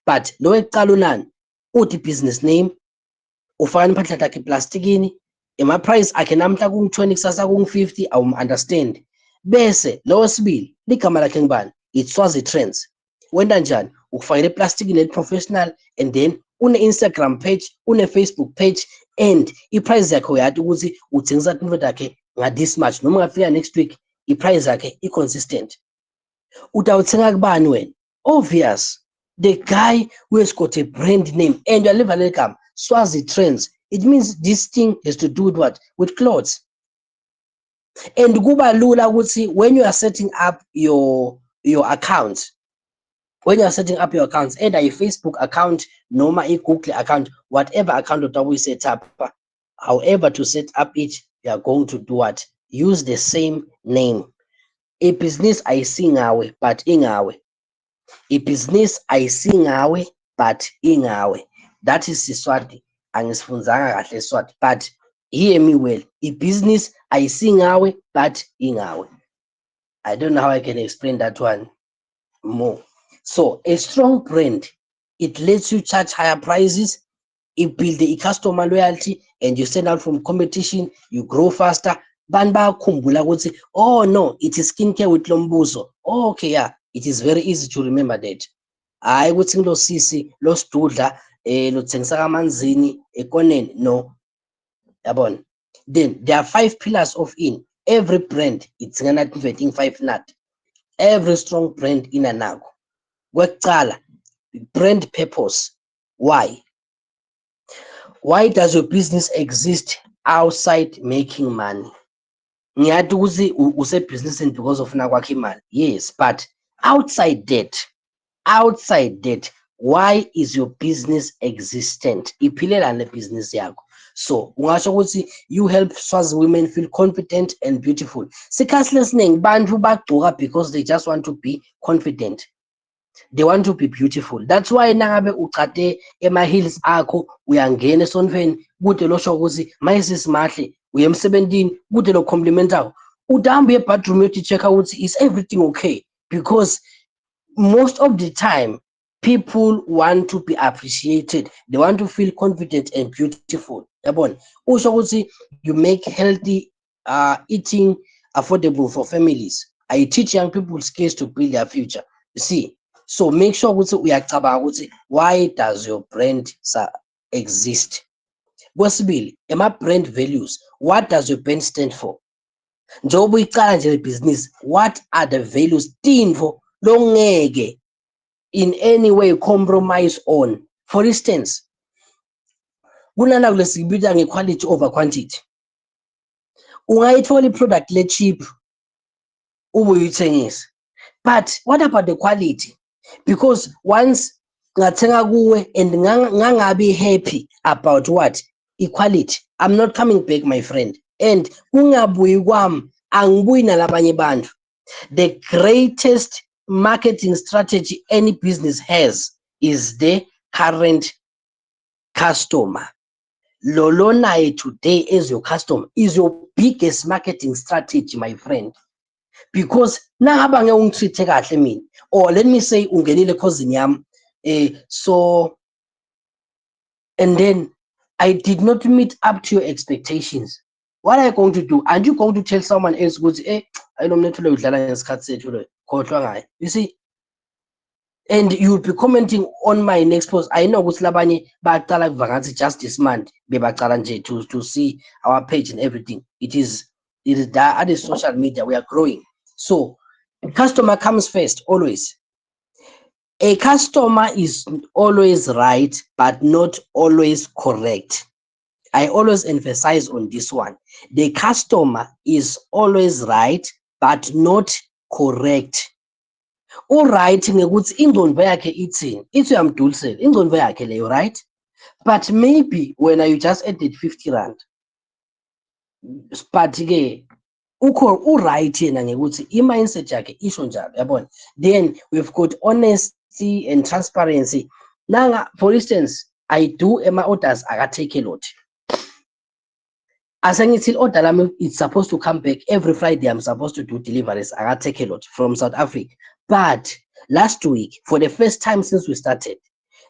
Speaker 1: but lo ekuqala unani uthi business name, ufaka impahla takhe plastikini, Price akhe namhla kung-20 kusasa kung-50 awum-understand. Bese lo wesibili ligama lakhe ngibani? It's Swazi Trends. Wenta njani? Ukufakela eplastikini eli-professional and then une-Instagram page, une-Facebook page and i-price yakhe uyazi ukuthi uthengisa product yakhe nga-this much noma ungafika next week i-price yakhe i-consistent. Utawuthenga kubani wena? Obvious, the guy who has got a brand name and uyaliva leli gama Swazi Trends. It means this thing has to do with what? With clothes. And kuba lula ukuthi when you are setting up your account, when you are setting up your accounts, either a Facebook account, noma a Google account, whatever account that we set up, however to set up it, you are going to do what? Use the same name. A business ayisingawe but ingawe. A business ayisingawe but ingawe. That is Siswati. Angisifunzanga kahle Swati, but hear me well. A business ayisingawe but ingawe. I don't know how I can explain that one more. So a strong brand, it lets you charge higher prices, it builds the customer loyalty, and you stand out from competition, you grow faster. Banba kumbula ukuthi, oh no, it is skincare with Lombuso. Oh, okay, yeah, it is very easy to remember that. I would think lo sisi, lo studla, lo tsengisa kamanzini, ekoneni, no. Yabon. Then there are 5 pillars of in every brand. It's gonna be 5 nut. Every strong brand in anago. Kwekucala, brand purpose. Why? Why does your business exist outside making money? Ngiyathi ukuthi use-businessini because of nakwakha imali. Yes, but outside that, why is your business existent? Iphilela business yakho. So ungasho ukuthi you help Swazi women feel confident and beautiful. Sikhathi lesiningi bantu bagcoka because they just want to be confident. They want to be beautiful. That's why nangabe ucade ema-heels akho uyangena esonfeni kude lo sho ukuthi mayisi mahle uye emsebentini kude lo compliment akho uhambe ebedroom yothi check ukuthi is everything okay, because most of the time people want to be appreciated, they want to feel confident and beautiful. Yabona usho ukuthi you make healthy eating affordable for families. I teach young people skills to build their future. You see, so make sure ukuthi uyacabanga ukuthi why does your brand exist. Kwesibili, brand values. What does your brand stand for? Njengoba uyicala nje le business, what are the values tinfo longeke in any way compromise on? For instance, kunana kule sikubita nge-quality over quantity. Ungayithola i-product le cheap ube uyithengisa, but what about the quality? Because once ngathenga kuwe and ngangabi happy about what? Equality, I'm not coming back, my friend. And kungabuyi kwami angibuyi nalabanye bantu. The greatest marketing strategy any business has is the current customer. Lolonaye today as your customer is your biggest marketing strategy, my friend. Because nangaba ngeke ungitreat kahle mina, or let me say ungenile cousin yami so and then I did not meet up to your expectations, what are you going to do? Aren't you going to tell someone else ukuthi ayilomnethu lo udlala ngesikhathi sethu lo khohlwa ngaye? You see, and you'll be commenting on my next post. I know ukuthi labanye baqala kuvangathi just this month bebaqala nje to see our page and everything. It is that at the social media we are growing. So customer comes first always. A customer is always right but not always correct. I always emphasize on this one. The customer is always right but not correct. Alright, ngekuthi ingqondo yakhe ithini, ithi uyamdulisela ingqondo yakhe leyo, right? But maybe when you just added 50 rand, but ke ukho right yena ngekuthi i-mindset yakhe isho njalo, yabona. Then we've got honesty and transparency. Nanga, for instance, I do orders take a lot. As I till order lami, it's supposed to come back every Friday. I'm supposed to do deliveries. I take a lot from South Africa. But last week, for the first time since we started,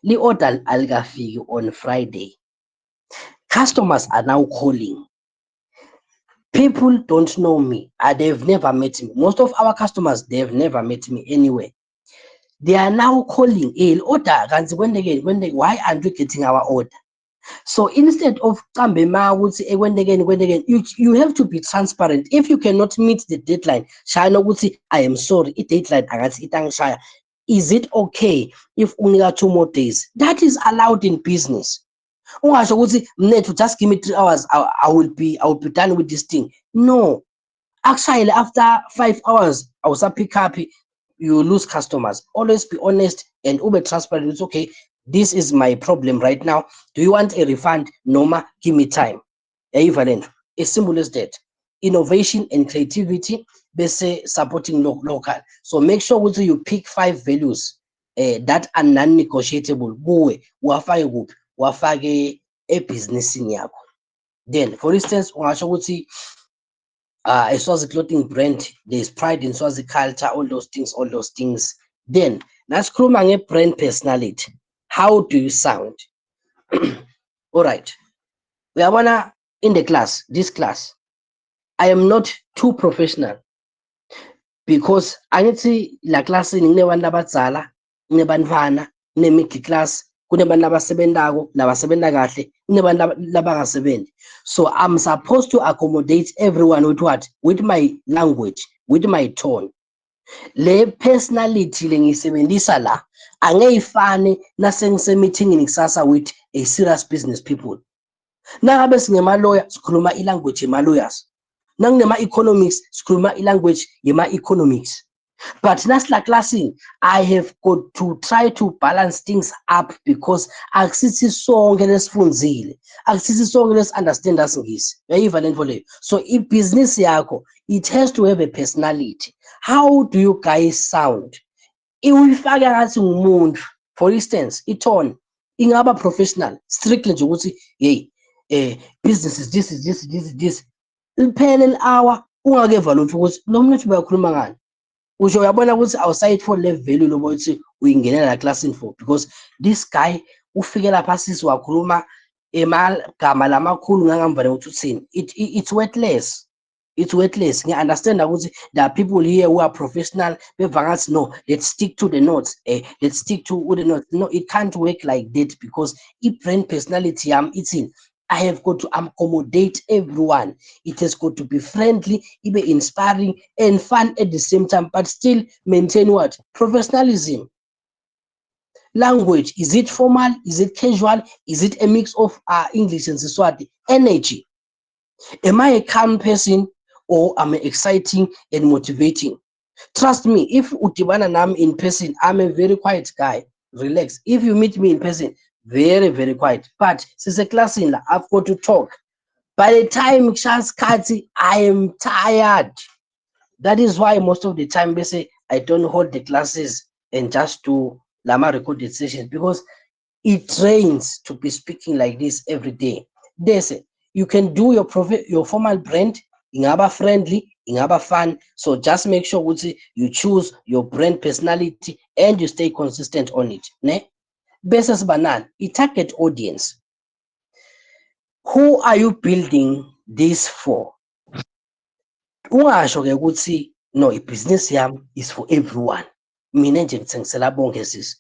Speaker 1: the order algafiki on Friday. Customers are now calling. People don't know me. They've never met me. Most of our customers, they've never met me anywhere. They are now calling, hey, order, why aren't we getting our order? So instead of when again, you have to be transparent. If you cannot meet the deadline, I am sorry, deadline, is it okay if only 2 more days? That is allowed in business. Just give me 3 hours, I will be done with this thing. No, actually, after 5 hours, I will pick up, you lose customers. Always be honest and be transparent. It's okay. This is my problem right now. Do you want a refund? Noma, give me time. Equivalent. As simple as that. Innovation and creativity, they say supporting local. So make sure you pick 5 values that are non-negotiable. Wafake a business in yakho. Then, for instance, a Swazi clothing brand, there's pride in Swazi culture, all those things. Then, let's a brand personality. How do you sound? All right. We are in the class, this class. I am not too professional because I need to la class in abadzala, nebantwana, middle class, kunebantu abasebentako, labasebenta kahle, kunebantu labangasebenzi. So I'm supposed to accommodate everyone with what? With my language, with my tone. Le personality lengiyisebenzisa la angeyifani nasengisemeetingini kusasa with a serious business people. Nangabe singema-lawyer sikhuluma ilanguage yema-lawyers. Nanginema-economics sikhuluma ilanguage yema-economics. But nasila classing, I have got to try to balance things up because akusithi sonke lesifundzile, akusithi sonke lesi-understand isingisi. Uyayiva lento leyo. So ibhizinisi yakho, it has to have a personality. How do you guys sound? Uyifaka ngathi ngumuntu. For instance, itone ingaba professional, strictly nje ukuthi hey, business is this. Iphele i-hour ungakeva lutho ukuthi lo muntu bayakhuluma ngani. Usho uyabona ukuthi awusayit for le value lobo ukuthi uyingenela la classini for, because this guy ufike lapha sisi wakhuluma emagama lamakhulu ngangamva ukuthi uthini. It's worthless. It's worthless. Ngiya-understand ukuthi there are people here who are professional. No, let's stick to the notes. Let's stick to the notes. No, it can't work like that because brand personality it's in. I have got to accommodate everyone. It has got to be friendly, even inspiring and fun at the same time, but still maintain what? Professionalism. Language, is it formal? Is it casual? Is it a mix of English and Siswati? Energy. Am I a calm person or am I exciting and motivating? Trust me, if udibana nami in person, I'm a very quiet guy. Relax. If you meet me in person, very, very quiet. But since a class in, I've got to talk. By the time chance Kati, I am tired. That is why most of the time they say I don't hold the classes and just do Lama recorded sessions, because it trains to be speaking like this every day. They say you can do your formal brand, ingaba friendly, ingaba fun. So just make sure you choose your brand personality and you stay consistent on it. Ne? Basis banan, a target audience. Who are you building this for? Ungasho ke ukuthi no, business yami is for everyone. Mina nje ngithengisela bonke sis.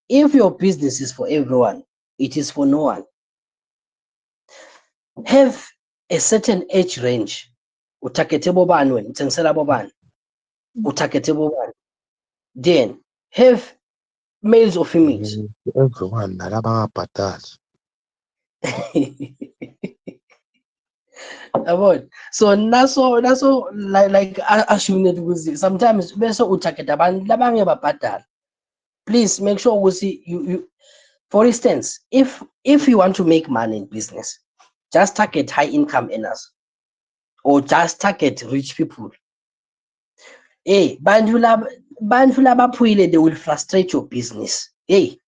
Speaker 1: If your business is for everyone, it is for no one. Have a certain age range. Utargete bobani wena, ngithengisela bobani. Utargete bobani. Then have males or females.
Speaker 4: Everyone nalabangabhadali.
Speaker 1: So naso like assuming that sometimes bese utarget abantu labangebabhadala. Please make sure you for instance, if you want to make money in business, just target high income earners or just target rich people. Hey, bantu labaphuyile, they will frustrate your business. Hey,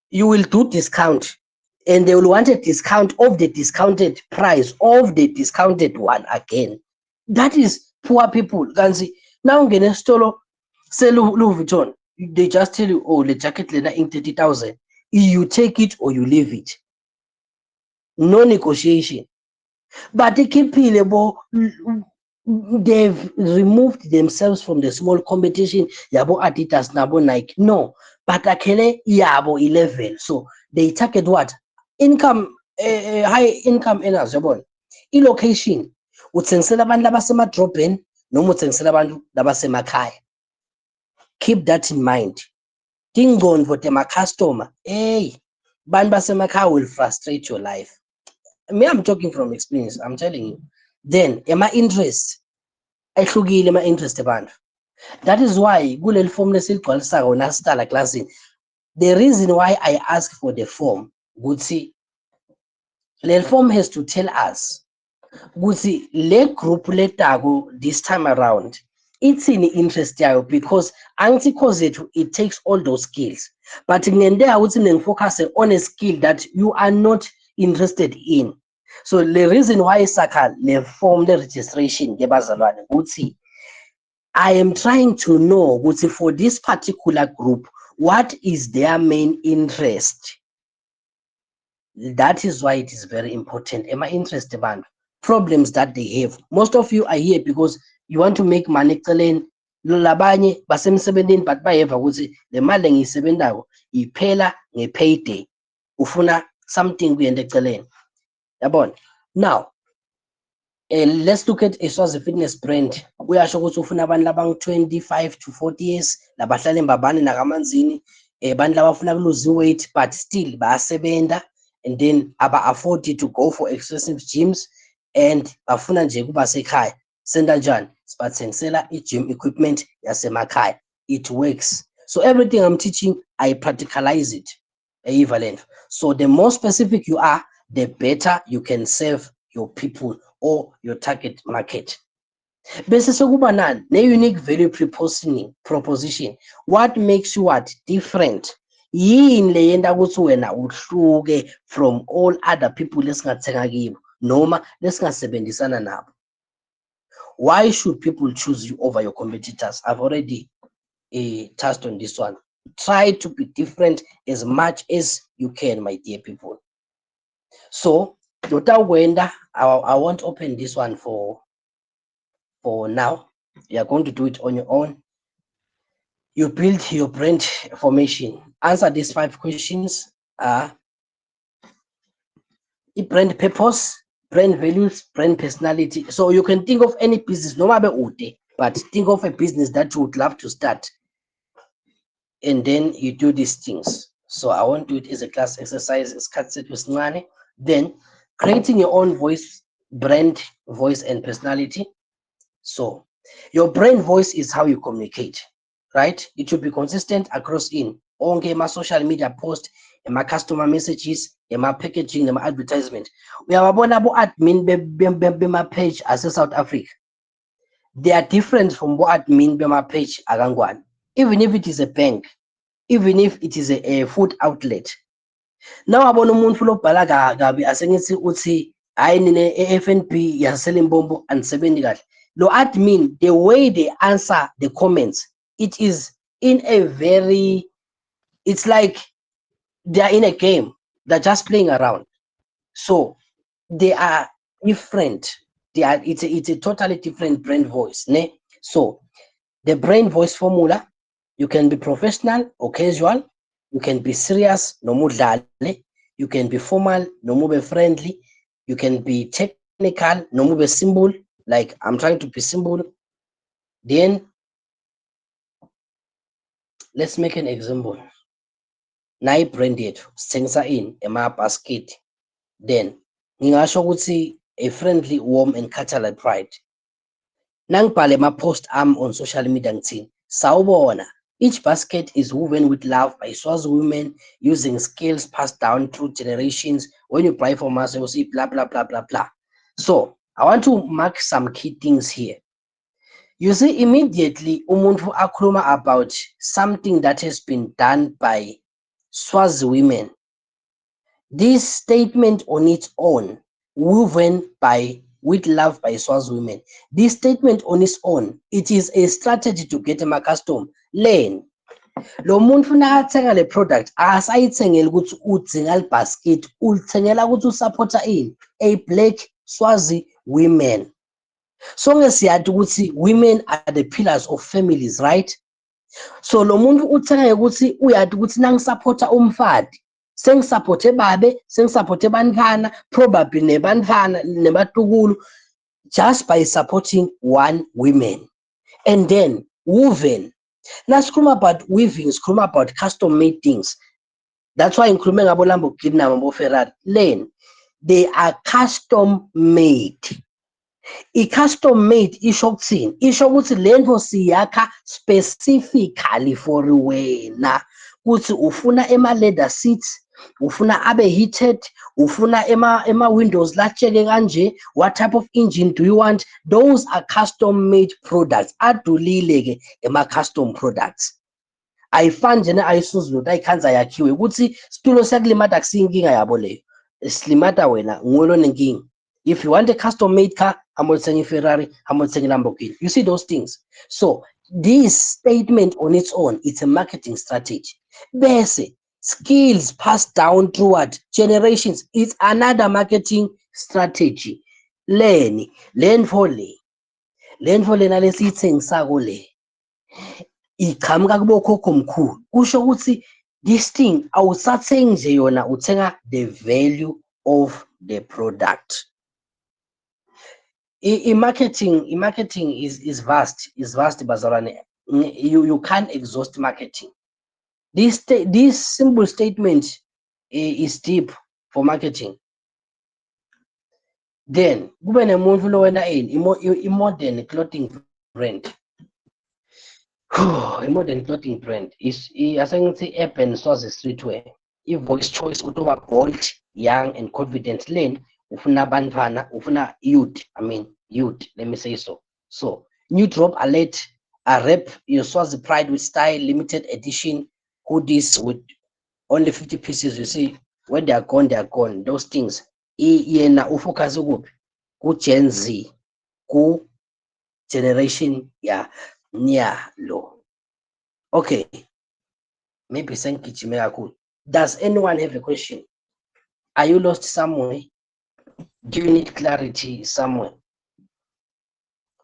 Speaker 1: you will do discount and they will want a discount of the discounted price of the discounted one again. That is poor people. Now ngene stolo sell Louis Vuitton, they just tell you, oh, the jacket lena in 30,000. You take it or you leave it. No negotiation. but ikhiphile bo they've removed themselves from the small competition yabo Adidas nabo Nike. No, but akhele yabo level. So they target what? Income, high income earners yabona. I-location uthengisela abantu labasemadrobheni noma uthengisela abantu labasemakhaya. Keep that in mind. Tingqondo tema-customer, hey, bantu basemakhaya will frustrate your life. Me, I'm talking from experience, I'm telling you. Then, interest, ehlukile ama-interest abantu. That is why kuleli form lesigcwalisako nasiqala classini. The reason why I ask for the form, ukuthi le form has to tell us ukuthi le group letako this time around ithini interest yayo, because angithi course yethu it takes all those skills, but ngendeka ukuthi nengifocus on a skill that you are not interested in. So the reason why sakha le form le registration ke bazalwane ukuthi I am trying to know ukuthi for this particular group what is their main interest. That is why it is very important. Am I interested about problems that they have? Most of you are here because you want to make money. Labanye basemsebenzini but bayeva ukuthi le mali engiyisebenzayo iphela nge-payday. Ufuna something kuyenda eceleni. Yabona? Now, let's look at a Swazi fitness brand. Uyasho ukuthi ufuna abantu labang 25 to 40 years, labahlala embabane nakamanzini, abantu labafuna lose weight but still bayasebenza, and then aba-afford to go for excessive gyms, and bafuna nje kuba sekhaya. Senda njani? Sibathengisela i-gym equipment yasemakhaya. It works. So everything I'm teaching, I practicalize it. Equivalent. So the more specific you are, the better you can serve your people or your target market. Bese sekuba nani ne-unique value proposition. What makes you what different? Yini le yenda ukuthi wena uhluke from all other people lesingathenga kibo noma lesingasebenzisana nabo. Why should people choose you over your competitors? I've already touched on this one. Try to be different as much as you can, my dear people. So, I won't open this one for now. You are going to do it on your own. You build your brand formation. Answer these 5 questions. Brand purpose, brand values, brand personality. So you can think of any business, no matter what, but think of a business that you would love to start. And then you do these things. So I won't do it as a class exercise. It's cut set with Ngane. Then creating your own voice, brand, voice, and personality. So your brand voice is how you communicate, right? It should be consistent across in my social media post, my customer messages, my packaging, my advertisement. We have about admin my page as a South Africa. They are different from what admin my page agangwan. Even if it is a bank, even if it is a food outlet. Now abona umuntu lobhala kabi asengithi uthi hayi nine FNB yasela imbombo andisebenzi kahle. Lo admin, the way they answer the comments, it is in a very, it's like they are in a game. They're just playing around. So they are different. It's a totally different brand voice. Ne? So the brand voice formula, you can be professional or casual. You can be serious, no mudlale. You can be formal, no more friendly. You can be technical, no more simple. Like I'm trying to be simple. Then let's make an example. Nayi brand yethu sithengisa in ema basket. Then ngingasho ukuthi a friendly, warm and Catalan pride. Nangibhale ma post on social media ngithini. Sawubona. Each basket is woven with love by Swazi women using skills passed down through generations. When you buy from us, you will see blah, blah, blah, blah, blah. So I want to mark some key things here. You see, immediately, umuntu akhuluma about something that has been done by Swazi women. This statement on its own, woven with love by Swazi women. This statement on its own, it is a strategy to get a custom. Learn. Lo muntu nakathenga le product asayithengela ukuthi udzinga le basket, uthengela ukuthi usupporta a black Swazi women. So ngesiyade ukuthi women are the pillars of families, right? So lo muntu uthenga ukuthi uyade ukuthi nangisupporta umfati, sengisupporte babe, sengisupporte bantwana, probably nebantwana nebatukulu, just by supporting one woman. And then woven. Nasikhuluma about weaving, sikhuluma about custom made things. That's why ngikhulume ngabo Lamborghini nabo Ferrari. Then they are custom made. I-custom made isho ukuthini? Isho ukuthi lento siyakha specifically for wena. Kuthi ufuna leather seats, ufuna abe heated, ufuna windows latsheke kanje, what type of engine do you want? Those are custom made products. Adulile ke custom products. Ayifani nje ne-Isuzu lot ayikhanza yakhiwe ukuthi situlo siyakulimata akusinkinga yabo leyo. Silimata wena nguwe lonenkinga. If you want a custom made car, I'm not saying Ferrari, I'm not saying Lamborghini. You see those things. So this statement on its own, it's a marketing strategy. Basic skills passed down throughout generations. It's another marketing strategy. Learn for le. Learn for le nalesithengisako le. Iqhamuka kubokhokho mkhulu. Kusho ukuthi this thing awusathengi nje yona, uthenga the value of the product. Marketing is vast, bazalwane. You can't exhaust marketing. This simple statement is deep for marketing. Then kube nemuntu lo wena i-modern clothing brand. I-modern clothing brand is asengithi urban Swazi streetwear. I-voice choice utoba bold, young and confident lane. Ufuna bantwana, ufuna youth, let me say so. So, new drop alert, a rep, your Swazi pride with style, limited edition, hoodies with only 50 pieces. You see, when they are gone, those things. Yena ufocus ukuphi? Ku Gen Z, ku generation ya nyalo. Okay, maybe sengigijime kakhulu. Does anyone have a question? Are you lost somewhere? Do you need clarity somewhere?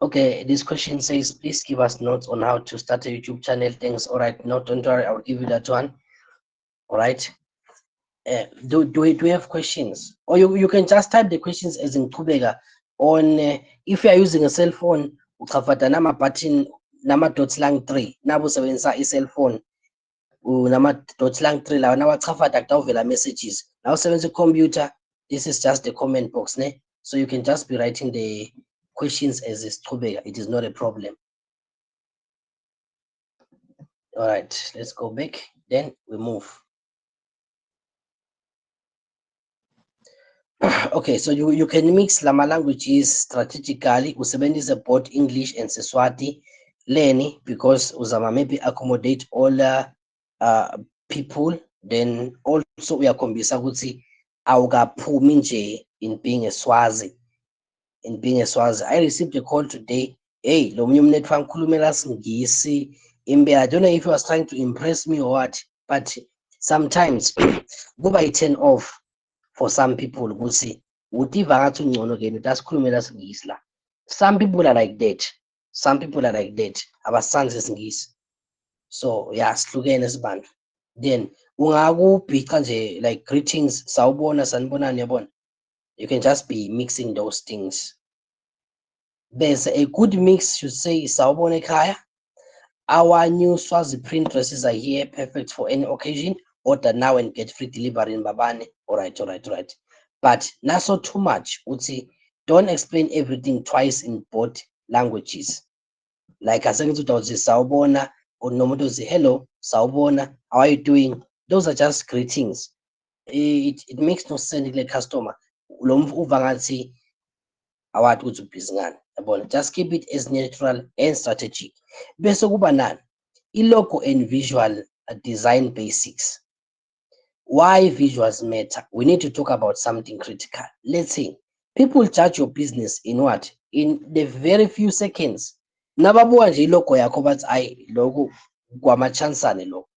Speaker 1: Okay, this question says, please give us notes on how to start a YouTube channel. Thanks. All right, no, don't worry, I'll give you that one. All right. Do we have questions? Or you can just type the questions as in Kubega on if you are using a cell phone, ukafata nama button nama dot slang 3 nabo sebenza i-cell phone nama dot slang 3 lawa nawachafata kutawuvela messages. Now sebenza computer, this is just the comment box, ne? So you can just be writing the questions as is Kubega. It is not a problem. All right, let's go back. Then we move. Okay, so you can mix lama languages strategically. Usebenzise both English and Siswati. Learn because uzama maybe accommodate all people. Then also we are kombisa ukuthi awukaphumi nje in being a Swazi. I received a call today. Hey, lo munye umnethu angikhulumela singisi. I don't know if he was trying to impress me or what, but sometimes go by turn off for some people who say, some people are like that. Our sons is ngisi. So yeah, slugene siband. Then like greetings, sawubona, sanibonani yabona. You can just be mixing those things. There's a good mix, should say sawubona ekhaya. Our new Swazi print dresses are here, perfect for any occasion. Order now and get free delivery in Babane. All right. But not so too much. Uti, don't explain everything twice in both languages. Like I said, sawubona, or no say hello, sawubona, how are you doing? Those are just greetings. It makes no sense like customer. Just keep it as natural and strategic. Bese kuba nani i-logo and visual design basics. Why visuals matter? We need to talk about something critical. Let's say people judge your business in what? In the very few seconds. Nababuka nje i-logo yakho bathi ayi logo kwamachansane lo.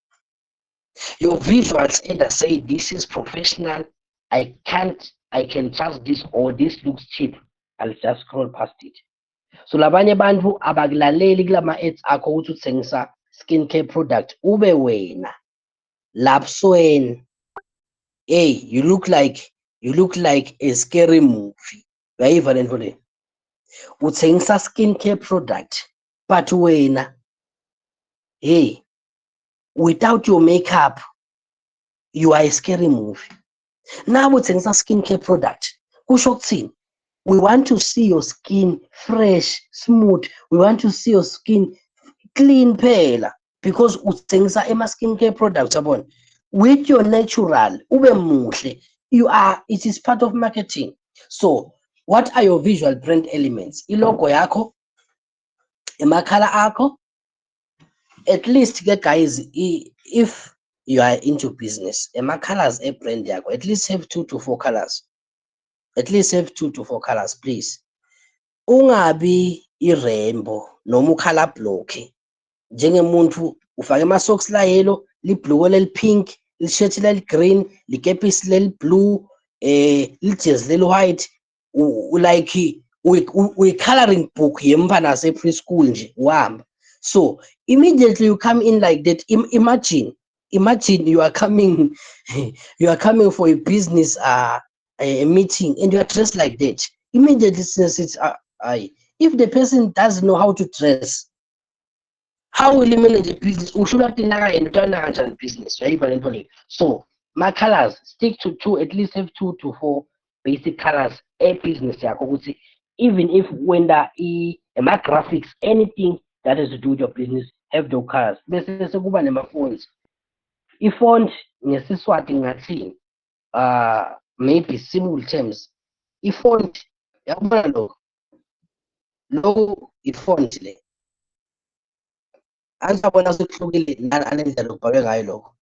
Speaker 1: Your visuals either say this is professional, I can't I can trust this, or this looks cheap, I'll just scroll past it. So labanye bantu abakulaleli kulama ads akho ukuthi uthengisa skincare product ube wena lapsweni. Hey, you look like a scary movie. Uyayiva lento le? Uthengisa skincare product but wena, hey, without your makeup you are a scary movie. Now uthengisa skincare product kusho ukuthini? We want to see your skin fresh, smooth. We want to see your skin clean phela, because uthengisa ema skincare products yabona. With your natural ube muhle, it is part of marketing. So what are your visual brand elements? Ilogo yakho, emakhala akho. At least guys, if you are into business, colors a brand yakho, at least have 2 to 4 colors. At least have 2 to 4 colors, please. Ungabi irembo noma ukhala blocky. Njengemuntu ufake ama socks la yellow, li blue le pink, li shirt le green, li kepisi le blue, li jersey le white, like we coloring book yemntwana nase preschool nje uhamba. So immediately you come in like that. Imagine you are coming for a business a meeting and you are dressed like that. Immediately it's if the person doesn't know how to dress, how will he manage the business? Business, right? So my colors, stick to 2, at least have 2 to 4 basic colors a business. Even if when my graphics, anything that has to do with your business, have those colors. Bese sekuba nema fonts. I-font ngesiswati ngathi maybe simple terms. I-font yakubona lo i-font le. Anjabona sekuhlukile nalendlela okubhalwe ngayo lokho.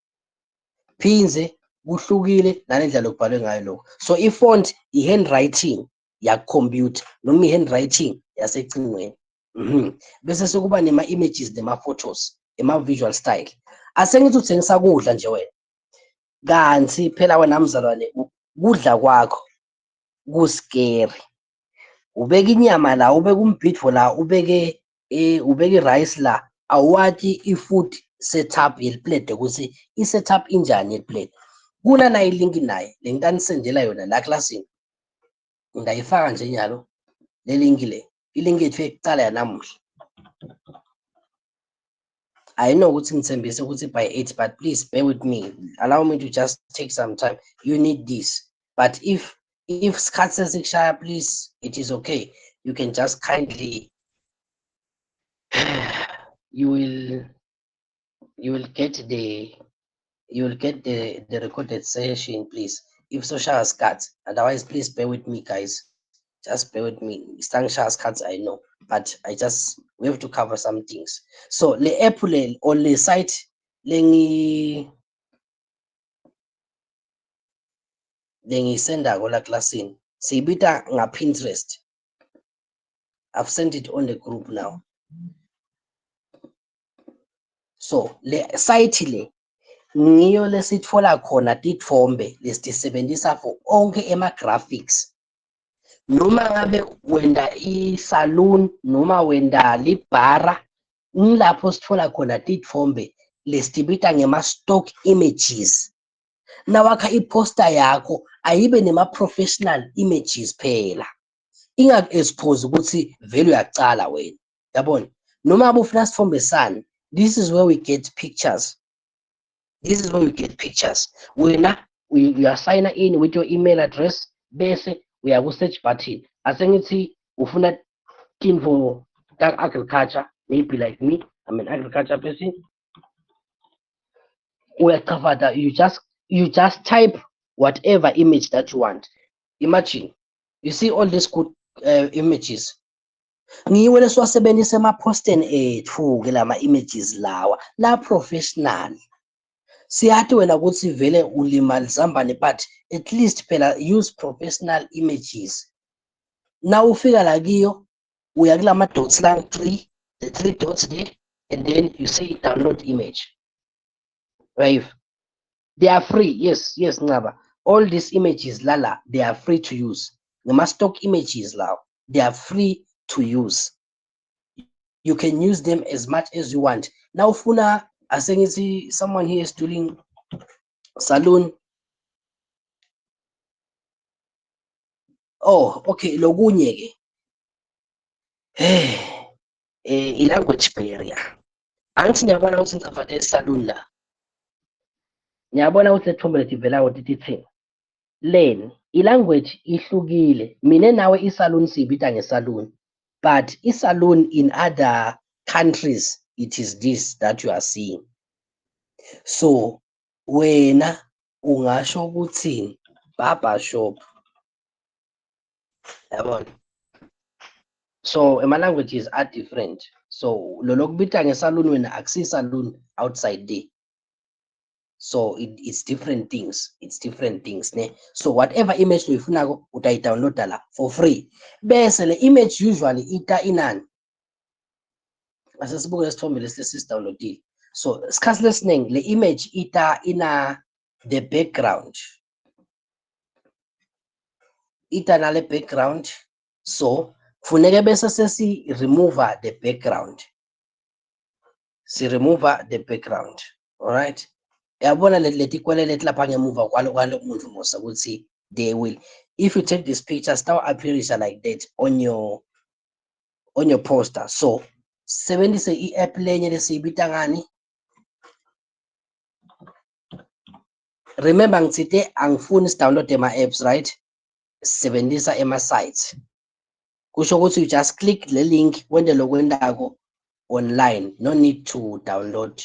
Speaker 1: Phinze kuhlukile nalendlela okubhalwe ngayo lokho. So i-font i-handwriting ya-computer noma i-handwriting yasecingweni. Bese sekuba nema-images nema-photos, ema-visual style. Asengithi uthengisa kudla nje wena. Kanti phela wena mzalwane kudla kwakho ku-scary. Ubeka inyama la, ubeka umbhidvo la, ubeka i-rice la, awati i-food setup yeliplate ukuthi i-setup injani yeliplate. Kuna nayo ilink naye, le nto anisendela yona la classini. Ngayifaka nje nyalo le link le. I-link yethu ekuqala yanamuhla. I know ukuthi ngithembise ukuthi by 8, but please bear with me. Allow me to just take some time. You need this. But if skhatsi sesikushaya, please, it is okay. You can just kindly you will get the recorded session, please. If so share skats, otherwise please bear with me, guys. Just bear with me. Stang share skats, I know, but we have to cover some things. So le app or le site lengi senda gola classini. Sibita nga Pinterest. I've sent it on the group now. So le site le ngiyo lesitfola khona titfombe lesisebenzisa for onke ema graphics. Noma ngabe wenda i-salon noma wenda libara, ngilapho sitfola khona titfombe lesitibita ngema stock images. Nawakha i-poster yakho ayibe nema professional images phela. Inga-expose ukuthi vele uyacala wena. Yabona? Noma abufuna sithombe sani, this is where we get pictures. This is where we get pictures. We are signing in with your email address. Bese we have a search button. Asengithi ufuna info agriculture, maybe like me, I'm an agriculture person. We are covered that you just type whatever image that you want. Imagine, you see all these good images. Ngiwo leswasebenzisa ama-posteni ethu ke lama images lawa la professional. Siyathi wena ukuthi vele ulimali zambane, but at least phela use professional images. Now ufika la kiyo uya kulama dots la 3, the 3 dots there, and then you say download image. Right? They are free. Yes, Ngaba. all these images lala, they are free to use. The stock images now, they are free to use. You can use them as much as you want. Now, Funa, I think it's someone here is doing salon. Oh, okay, logunye. I-language barrier. Angithi niyabona ukuthi ngicaphathe esaluni la. Niyabona ukuthi lethombe lethu ivela ukuthi ithini. Learn. I-language ihlukile. Mina nawe isaluni siyibita ngesaluni. But isaluni in other countries, it is this that you are seeing. So, wena ungasho ukuthi barber shop. Yabona. So, my languages are different. So, lolo kubita ngesaluni wena akusi saluni outside there. So it's different things. It's different things. Ne? So whatever image you funako download la for free. Bese le image usually ita inani. Asesibuke lesithombe lesi download. So skasi listening le image ita ina the background. Ita na le background. So funeke bese sesi remove the background. Si remove the background. All right. Yabona leti kwele leti lapha ngemuva kwalo muntu musa ukuthi they will, if you take this picture start appearing like that on your poster. So sebenzise i-app lenye lesiyibita ngani. Remember ngitsite angifuni download ema apps, right? Sebenzisa ema sites. Kusho ukuthi you just click le link wende lokwendako online, no need to download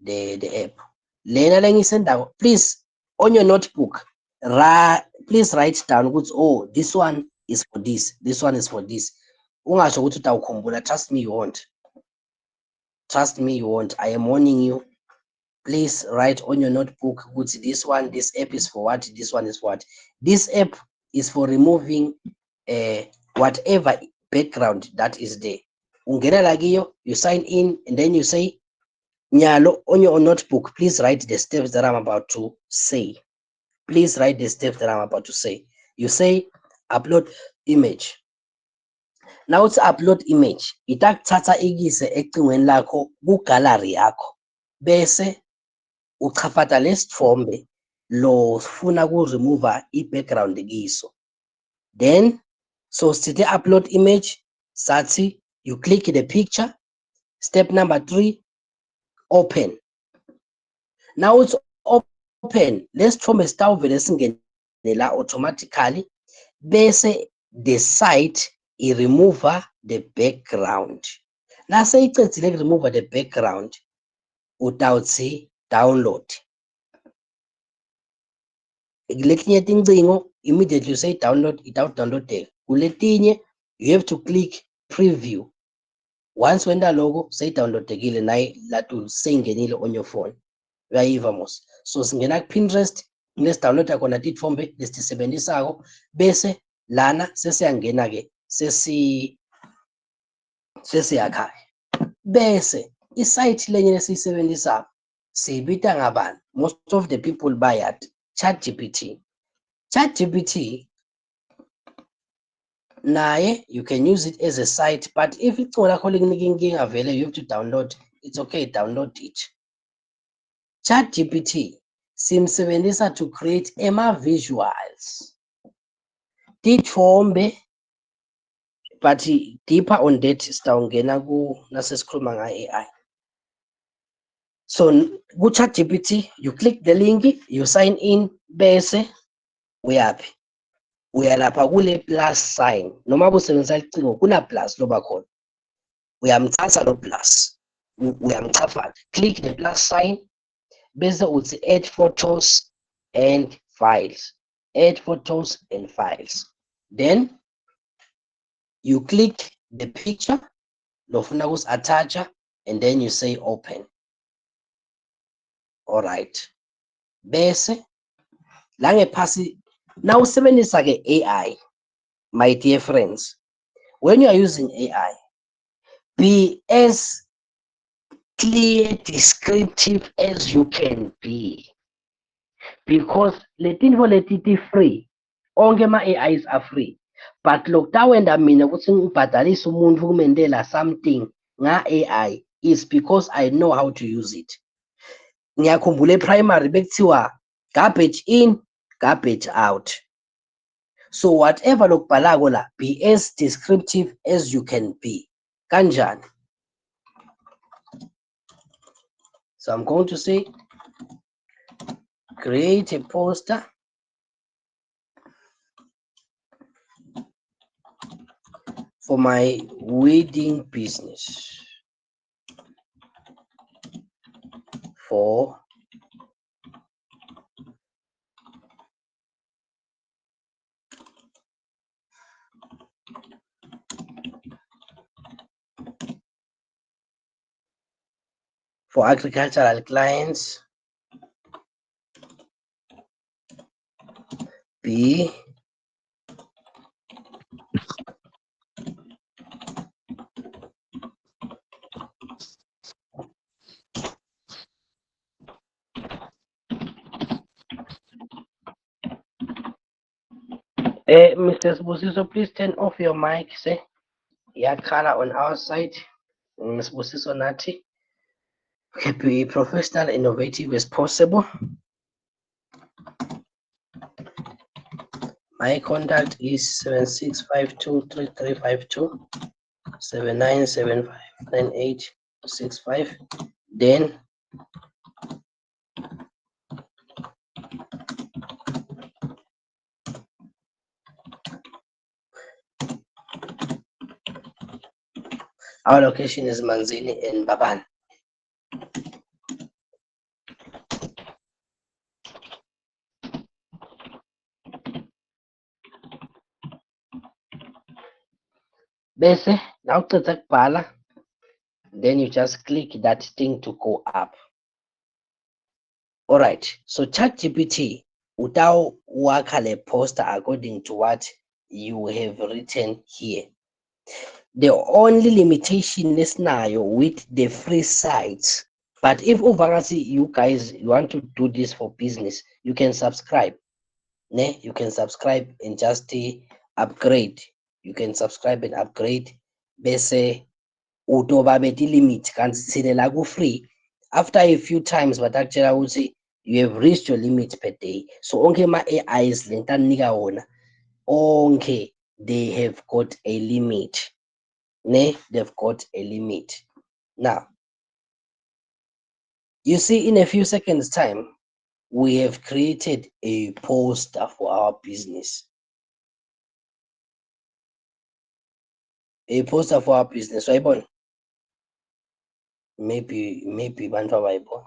Speaker 1: the app. Lena lengisendako, please on your notebook, please write down ukuthi oh this one is for this, this one is for this. Ungasho ukuthi utawukhumbula, trust me you won't. Trust me you won't. I am warning you. Please write on your notebook ukuthi this one, this app is for what, this one is for what. This app is for removing whatever background that is there. Ungena lagiyo, you sign in and then you say Nyalo, on your notebook, please write the steps that I'm about to say. Please write the steps that I'm about to say. You say upload image. Now it's upload image. Itakuthatha ikise ecingweni lakho ku-gallery yakho. Bese uchafata lesithombe lo funa ku-remove i-background kiso. Then, so sithi upload image, sathi you click the picture. Step number 3. Open. Now it's open. Let's from a start singing automatically. Base the site I remove the background. Now say it's remove the background without say download. Immediately you say download without download. You have to click preview. Once when the logo say download tegile nayi latu sengenile on your phone. Uyayivamos. So singena Pinterest, let's download akona tithombe lesisebenzisako bese lana sesiyangena ke sesiyakhaya. Bese isite lenye lesisebenzisa sibita ngabani. Most of the people buy at ChatGPT. ChatGPT naye you can use it as a site, but if it's not available, you have to download. It's okay, download it. ChatGPT simsebenzisa to create visuals. Tithombe, but deeper on that sitawungena ku nasesikhuluma nga-AI. So ku ChatGPT you click the link, you sign in bese uyaphi. Uyalapha kule plus sign. Noma busebenzisa icingo kuna plus loba khona. Uyamthatha lo plus. Uyamchafana. Click the plus sign. Bese uthi add photos and files. Add photos and files. Then you click the picture, lofuna attach, and then you say open. All right. Bese lange pasi. Now usebenzisa ke AI, my dear friends. When you are using AI, be as clear, descriptive as you can be. because letinfo letiti free, onke ama-AIs are free. But lokhu tawenda mina ukuthi ngibhadalise umuntu ukumendela something nga-AI is because I know how to use it. Ngiyakhumbula e-primary bekuthiwa garbage in, garbage out. So whatever lokubhalako la, be as descriptive as you can be. Kanjani? So I'm going to say, create a poster for my wedding business. For agricultural clients, B, Mr. Sbusiso, please turn off your mic. Say, yeah, color on our side. Ms. Sbusiso Nati. Okay, be professional, innovative as possible. My contact is 76523352 79759865. Then our location is Manzini in Baban. Bese, now to the pala, then you just click that thing to go up. All right, so ChatGPT, utao wakale poster according to what you have written here. The only limitation is now with the free sites. But if overasi you guys want to do this for business, you can subscribe. Ne? You can subscribe and just upgrade. You can subscribe and upgrade. Bese utobabeti limit kansilela ku free. After a few times, but actually I would say you have reached your limit per day. So onke ma AIs lentanika wona. Onke they have got a limit. Ne? They've got a limit. Now, you see, in a few seconds time, we have created a poster for our business. A poster for our business. So, maybe bantu abayibona.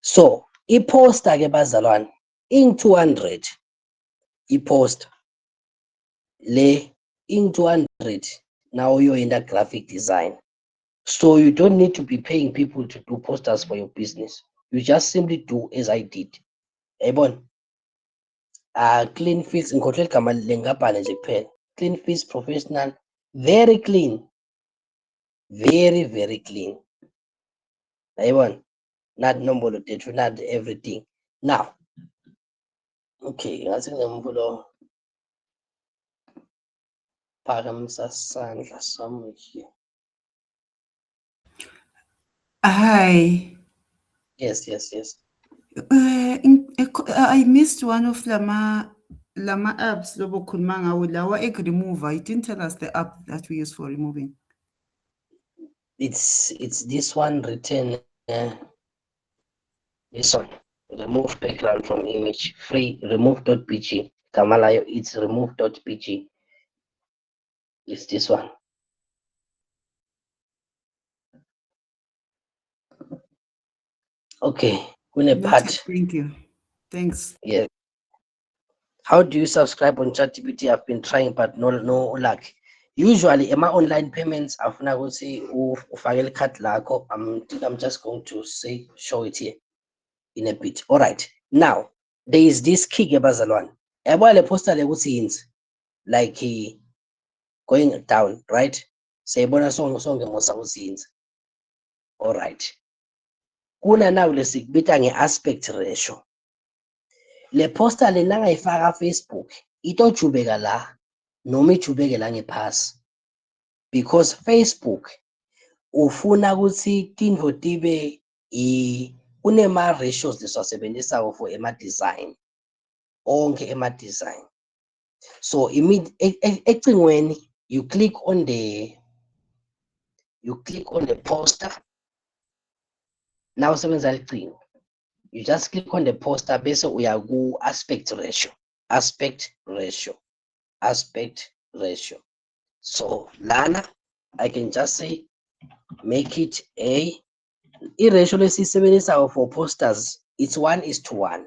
Speaker 1: So, i-poster ke bazalwane in 200. I-poster le in 200. Now you're in that graphic design. So you don't need to be paying people to do posters for your business. You just simply do as I did. Ebon. Clean Feeds in Hotel Kamal Lengapane Japan. Clean Feeds professional, very clean. Very, very clean. Ebon. Not number not everything. Now, okay, I think I'm gonna Paramsa Sandra somewhere here.
Speaker 5: Hi.
Speaker 1: Yes.
Speaker 5: I missed one of Lama apps Lobo Kunmanga with our egg remover. It didn't tell us the app that we use for removing.
Speaker 1: It's this one written this one. Remove background from image. Free remove.pg. Kamalayo, it's remove.pg. It's this one. Okay.
Speaker 5: Noted, thank you. Thanks.
Speaker 1: Yeah. How do you subscribe on ChatGPT? I've been trying, but no luck. Usually, my online payments, I'm going to say, I'm just going to say, show it here in a bit. All right. Now there is this kick ebazalwane. Yabo le poster le kuthi yini? Like going down, right? Sayibona sonke ngosa kuthi yini. All right. Kuna now lesikubita nge-aspect ratio. Le poster le nangayifaka Facebook itojubeka la noma ijubeke la ngephasi, because Facebook ufuna ukuthi tintfo tibe kunema ratios lesiwasebenzisako for ema-design, onke ema-design. So ecingweni you click on the poster. Now sebenza licingo, you just click on the poster bese uya ku aspect ratio. So lana I can just say make it i-ratio lesiyisebenzisa for posters, it's 1:1.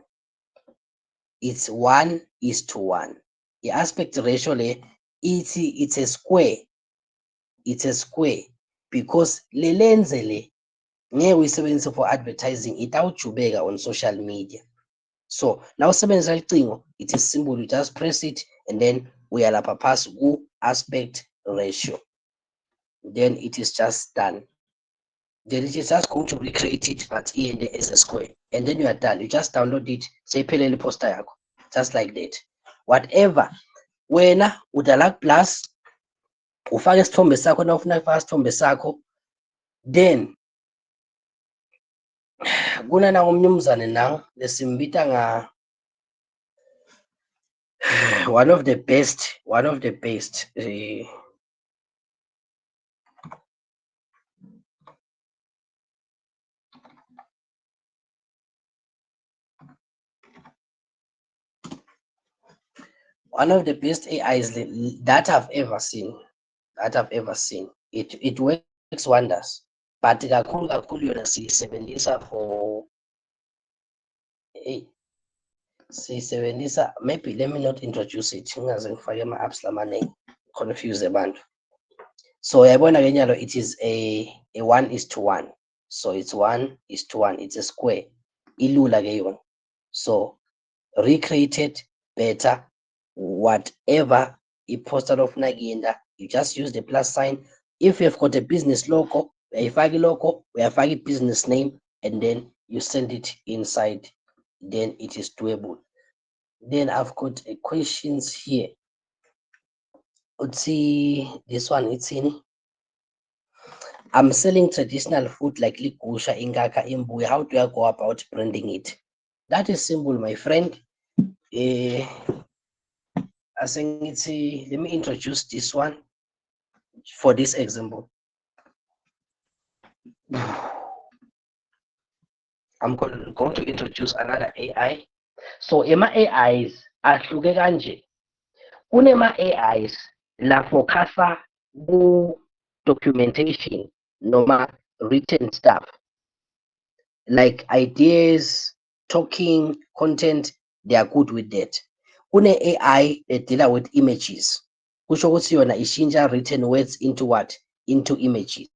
Speaker 1: It's 1:1. The aspect ratio le it's a square. It's a square because le lenze le ngeke uyisebenzise for advertising, itawujubeka on social media. So now usebenzisa icingo, it is simple, you just press it and then uyalapha phasi ku aspect ratio, then it is just done. Then it is just going to recreate it but in the as a square, and then you are done. You just download it, say pelele poster yako, just like that. Whatever wena udala plus ufake isithombe sakho, na ufuna ukufaka isithombe sakho, then kuna na umnumzane nawo lesimbita nga one of the best AIs that I've ever seen. It works wonders, but kakhulu yona siyisebenzisa for siyisebenzisa, maybe let me not introduce it ngingaze ngifake ama-apps lamaningi confuse abantu. So yabona ke nyalo, it is a 1:1. So it's 1:1, it's a square, ilula ke yona. So recreated better, whatever i-poster ofuna kuyenda, you just use the plus sign. If you've got a business logo, uyayifaka i-logo, uyafaka i-business name, and then you send it inside, then it is doable. Then I've got a questions here. Let's see, this one, it's in. I'm selling traditional food like ligusha, ingaka, imbuya. How do I go about branding it? That is simple, my friend. I think it's let me introduce this one for this example. I'm going to introduce another AI. So ema AIs ahluke kanje. Kunema AIs la focasa ku documentation noma written stuff, like ideas, talking, content, they are good with that. Kune AI that deal with images. Kusho ukuthi yona ishintsha written words into what? Into images.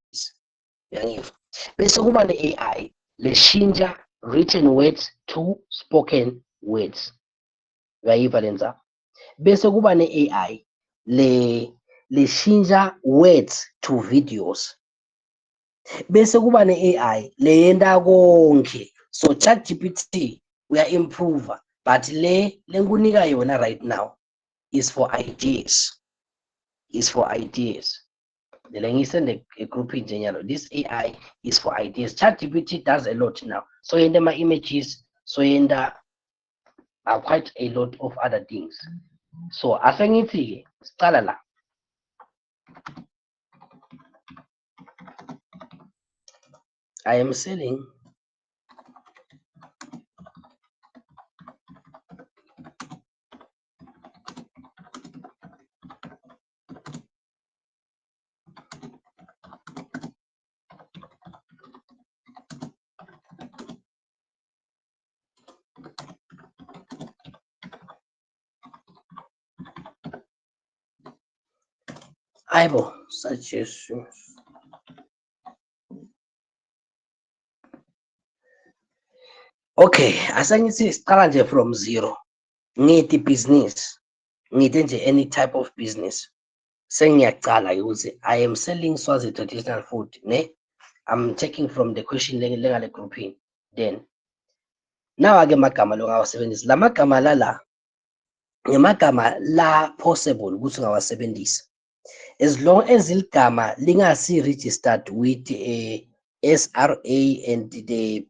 Speaker 1: Uyangiva? Bese kuba ne-AI leshintsha written words to spoken words. Uyayiva lenza? Bese kuba ne-AI leshintsha words to videos. Bese kuba ne-AI leyenta konke. So ChatGPT uya-improve, but le ngikunika yona right now is for ideas. Le ngiyisende egroupini nje nyalo. This AI is for ideas. ChatGPT does a lot now. So yenda ama-images, so yenda quite a lot of other things. So asengithi sicala la. I am selling Aibo suggestions. Okay, asangithi siqala nje from zero. Ngithi business. Ngithi nje any type of business. Sengiyaqala ukuthi I am selling Swazi traditional food, ne? I'm taking from the question lengale grouping. Then nawa-ke amagama lo ngawasebenzisa. La magama la ngemagama la possible ukuthi ungawasebenzisa. As long as iligama lingasi registered with a SRA and the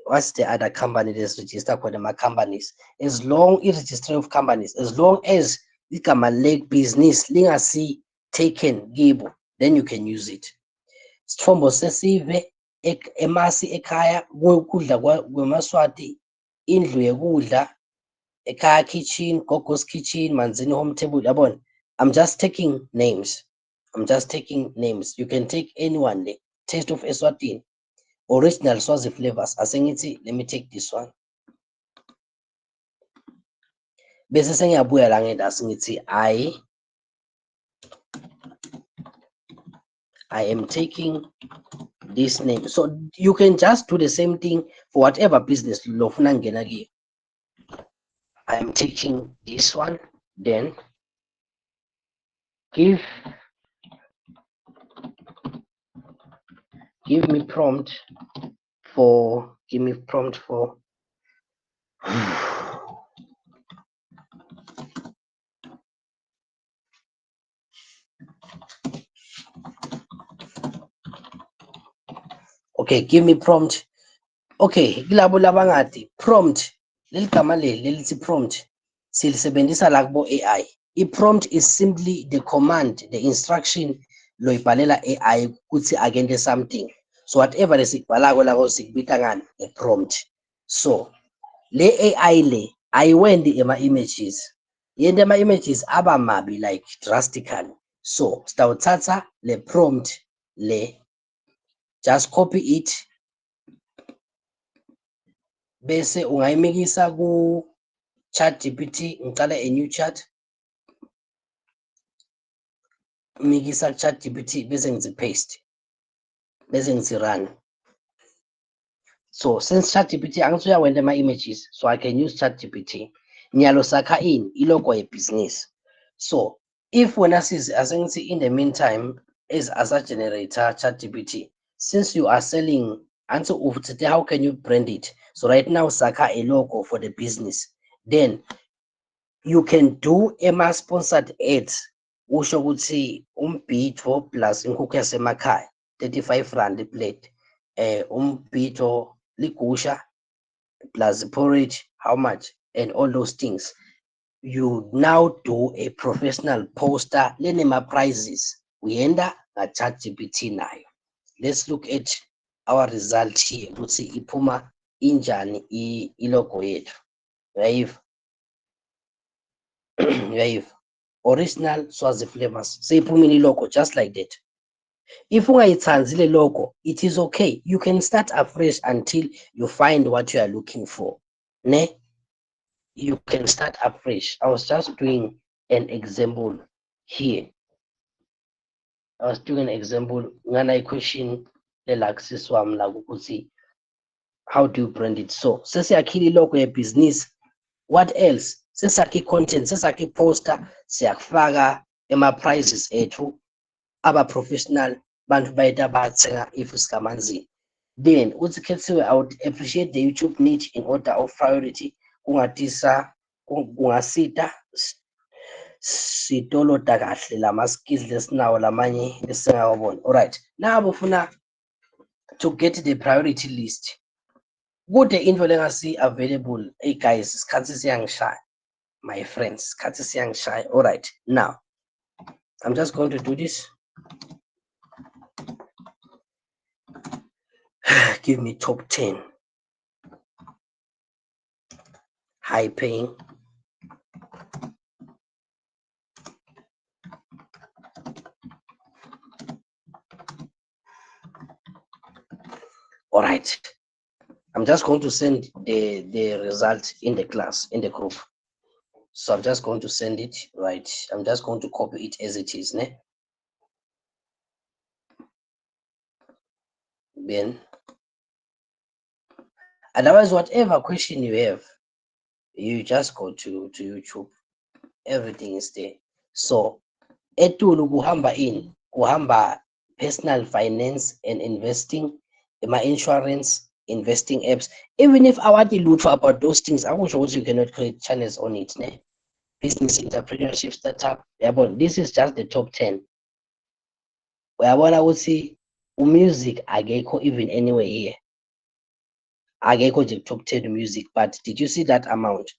Speaker 1: what's the other company that's registered for them companies, as long as registry of companies, as long as igama leg business lingasi taken gibo, then you can use it. Sithombo sesive emasi ekhaya kudla kwemaswati, indlu yekudla ekhaya kitchen, Gogo's kitchen, Manzini home table, yabona. I'm just taking names. I'm just taking names. You can take anyone. The Taste of Eswatini, original Swazi flavors. Asengithi, let me take this one. Bese sengiyabuya la ngenda asengithi I am taking this name. So you can just do the same thing for whatever business lofuna ngena kiyo. I am taking this one, then give me prompt for okay, give me prompt. Okay, kilabo labangati prompt leligama lelithi prompt silisebenzisa la kubo AI. I-prompt is simply the command, the instruction loyibhalela AI ukuthi akente something. So whatever lesikubhalako lako sikubita ngani nge-prompt. So le AI le ayiwendi ema-images, yenta ama-images aba mabi like drastically. So sitawuthatha le prompt le, just copy it bese ungayimikisa ku ChatGPT. Ngicala a new chat, mikisa ChatGPT bese ngithi paste, bese ngithi run. So since ChatGPT angisuya uyawenda ama-images, so I can use ChatGPT. Nyalo sakha in ilogo business. So if when asengithi in the meantime as a generator ChatGPT, since you are selling answer today, how can you brand it? So right now sakha a logo for the business, then you can do sponsored ads. Usho ukuthi umbhitho plus inkukhu yasemakhaya 35 rand plate, umbhitho ligusha plus porridge how much, and all those things. You now do a professional poster lenema prizes uyenda nga ChatGPT nayo. Let's look at our result here ukuthi iphuma injani ilogo yethu. Uyayiva? Uyayiva? Original Swazi flavors. Seyiphumile ilogo just like that. If ungayithanzi logo, it is okay. You can start afresh until you find what you are looking for. Ne? You can start afresh. I was just doing an example here. I was doing an example. Ngana question lelaxis wam la ukuthi how do you brand it? So sesiyakhile logo ye business. What else? Sesakhi content, sesakhi poster, siyakufaka ema-prizes ethu aba professional bantu bayeta bathenga if sikamanzini. Then uthi khethiwe, I would appreciate the YouTube niche in order of priority. Kungatisa kungasita sitoloda kahle lama skills lesinawo lamanye lesingawabona. Alright, now bufuna to get the priority list. Kude info lengasi available. Hey guys, isikhathi siyangishaya. My friends, isikhathi siyangishaya. Alright, now I'm just going to do this. Give me top 10 high paying all right. I'm just going to send the result in the class, in the group. So I'm just going to send it, right? I'm just going to copy it as it is, ne? Then Otherwise, whatever question you have, you just go to YouTube. Everything is there. So etulu kuhamba personal finance and investing, my insurance, investing apps. Even if I want to look for about those things, I wish also you cannot create channels on it. Ne? Business, entrepreneurship, startup. This is just the top 10. Uyabona ukuthi music akekho even anywhere here. Akekho nje top 10 music, but did you see that amount?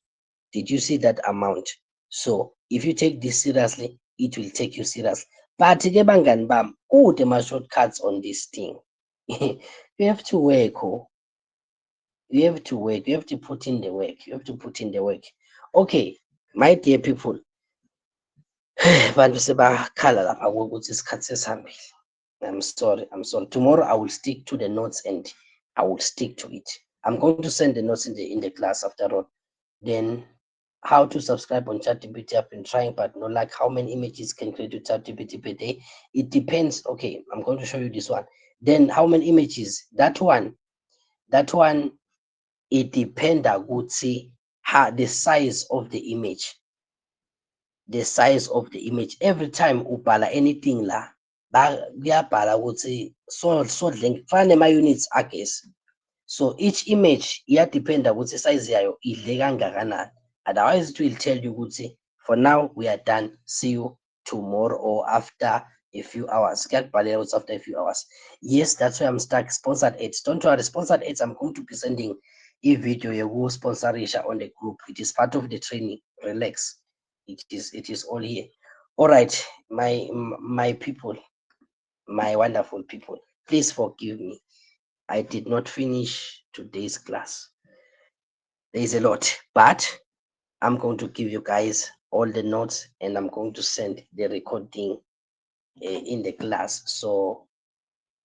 Speaker 1: Did you see that amount? So if you take this seriously, it will take you serious. But ke bangani bam, kude ma shortcuts on this thing. You have to work, oh. You have to work, you have to put in the work, you have to put in the work. Okay, my dear people, bantu sebakhala lapha ukuthi isikhathi sesihambile. I'm sorry. Tomorrow I will stick to the notes and I will stick to it. I'm going to send the notes in the class after all. Then how to subscribe on ChatGPT, I've been trying, but no, like how many images can create with ChatGPT per day? It depends. Okay, I'm going to show you this one. Then how many images? That one, it depends. I would say how the size of the image. The size of the image. Every time ubhala anything la, kuyabhala ukuthi so length fane ma units agesi. So each image iyadependa ukuthi size yayo idle kangakanani. Otherwise it will tell you ukuthi for now we are done. See you tomorrow or after a few hours. Kuyakubhalela ukuthi after a few hours. Yes, that's why I'm stuck. Sponsored ads. Don't worry, sponsored ads. I'm going to be sending a video you sponsorisha on the group. It is part of the training. Relax. It is all here. All right, my people, my wonderful people, please forgive me. I did not finish today's class. There is a lot, but I'm going to give you guys all the notes and I'm going to send the recording in the class. So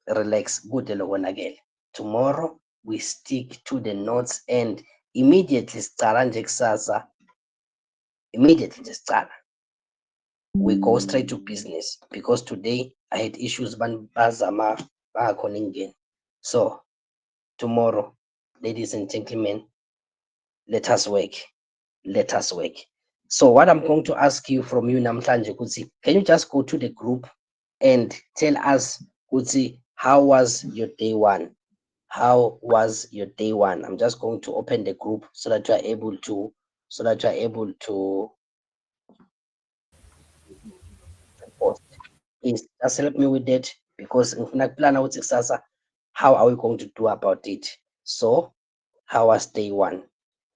Speaker 1: relax. Good again. Tomorrow we stick to the notes and immediately we go straight to business because today I had issues so tomorrow, ladies and gentlemen, let us work. So what I'm going to ask you from you namhlanje Kutsi, can you just go to the group and tell us Kutsi, how was your day one? How was your day one? I'm just going to open the group so that you are able to post. Please just help me with that because how are we going to do about it? So how was day one?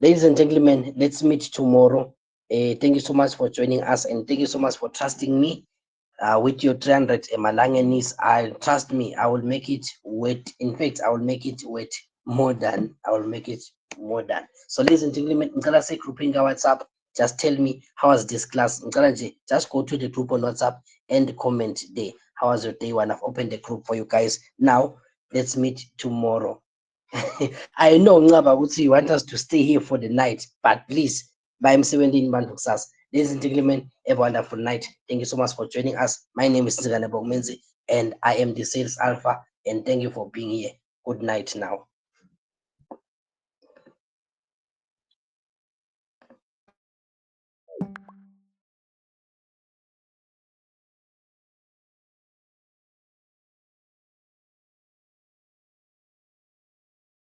Speaker 1: Ladies and gentlemen, let's meet tomorrow. Thank you so much for joining us and thank you so much for trusting me with your 300 Malanganis. Trust me, I will make it wait. In fact, I will make it wait more than. So ladies and gentlemen, ngicela say grouping WhatsApp. Just tell me how was this class. Just go to the group on WhatsApp and comment there. How was your day one? I've opened the group for you guys. Now let's meet tomorrow. I know Ngaba would say you want us to stay here for the night, but please, by M17 Bantuksas. Ladies and gentlemen, have a wonderful night. Thank you so much for joining us. My name is Nzigane Bogmenzi, and I am the Sales Alpha, and thank you for being here. Good night now.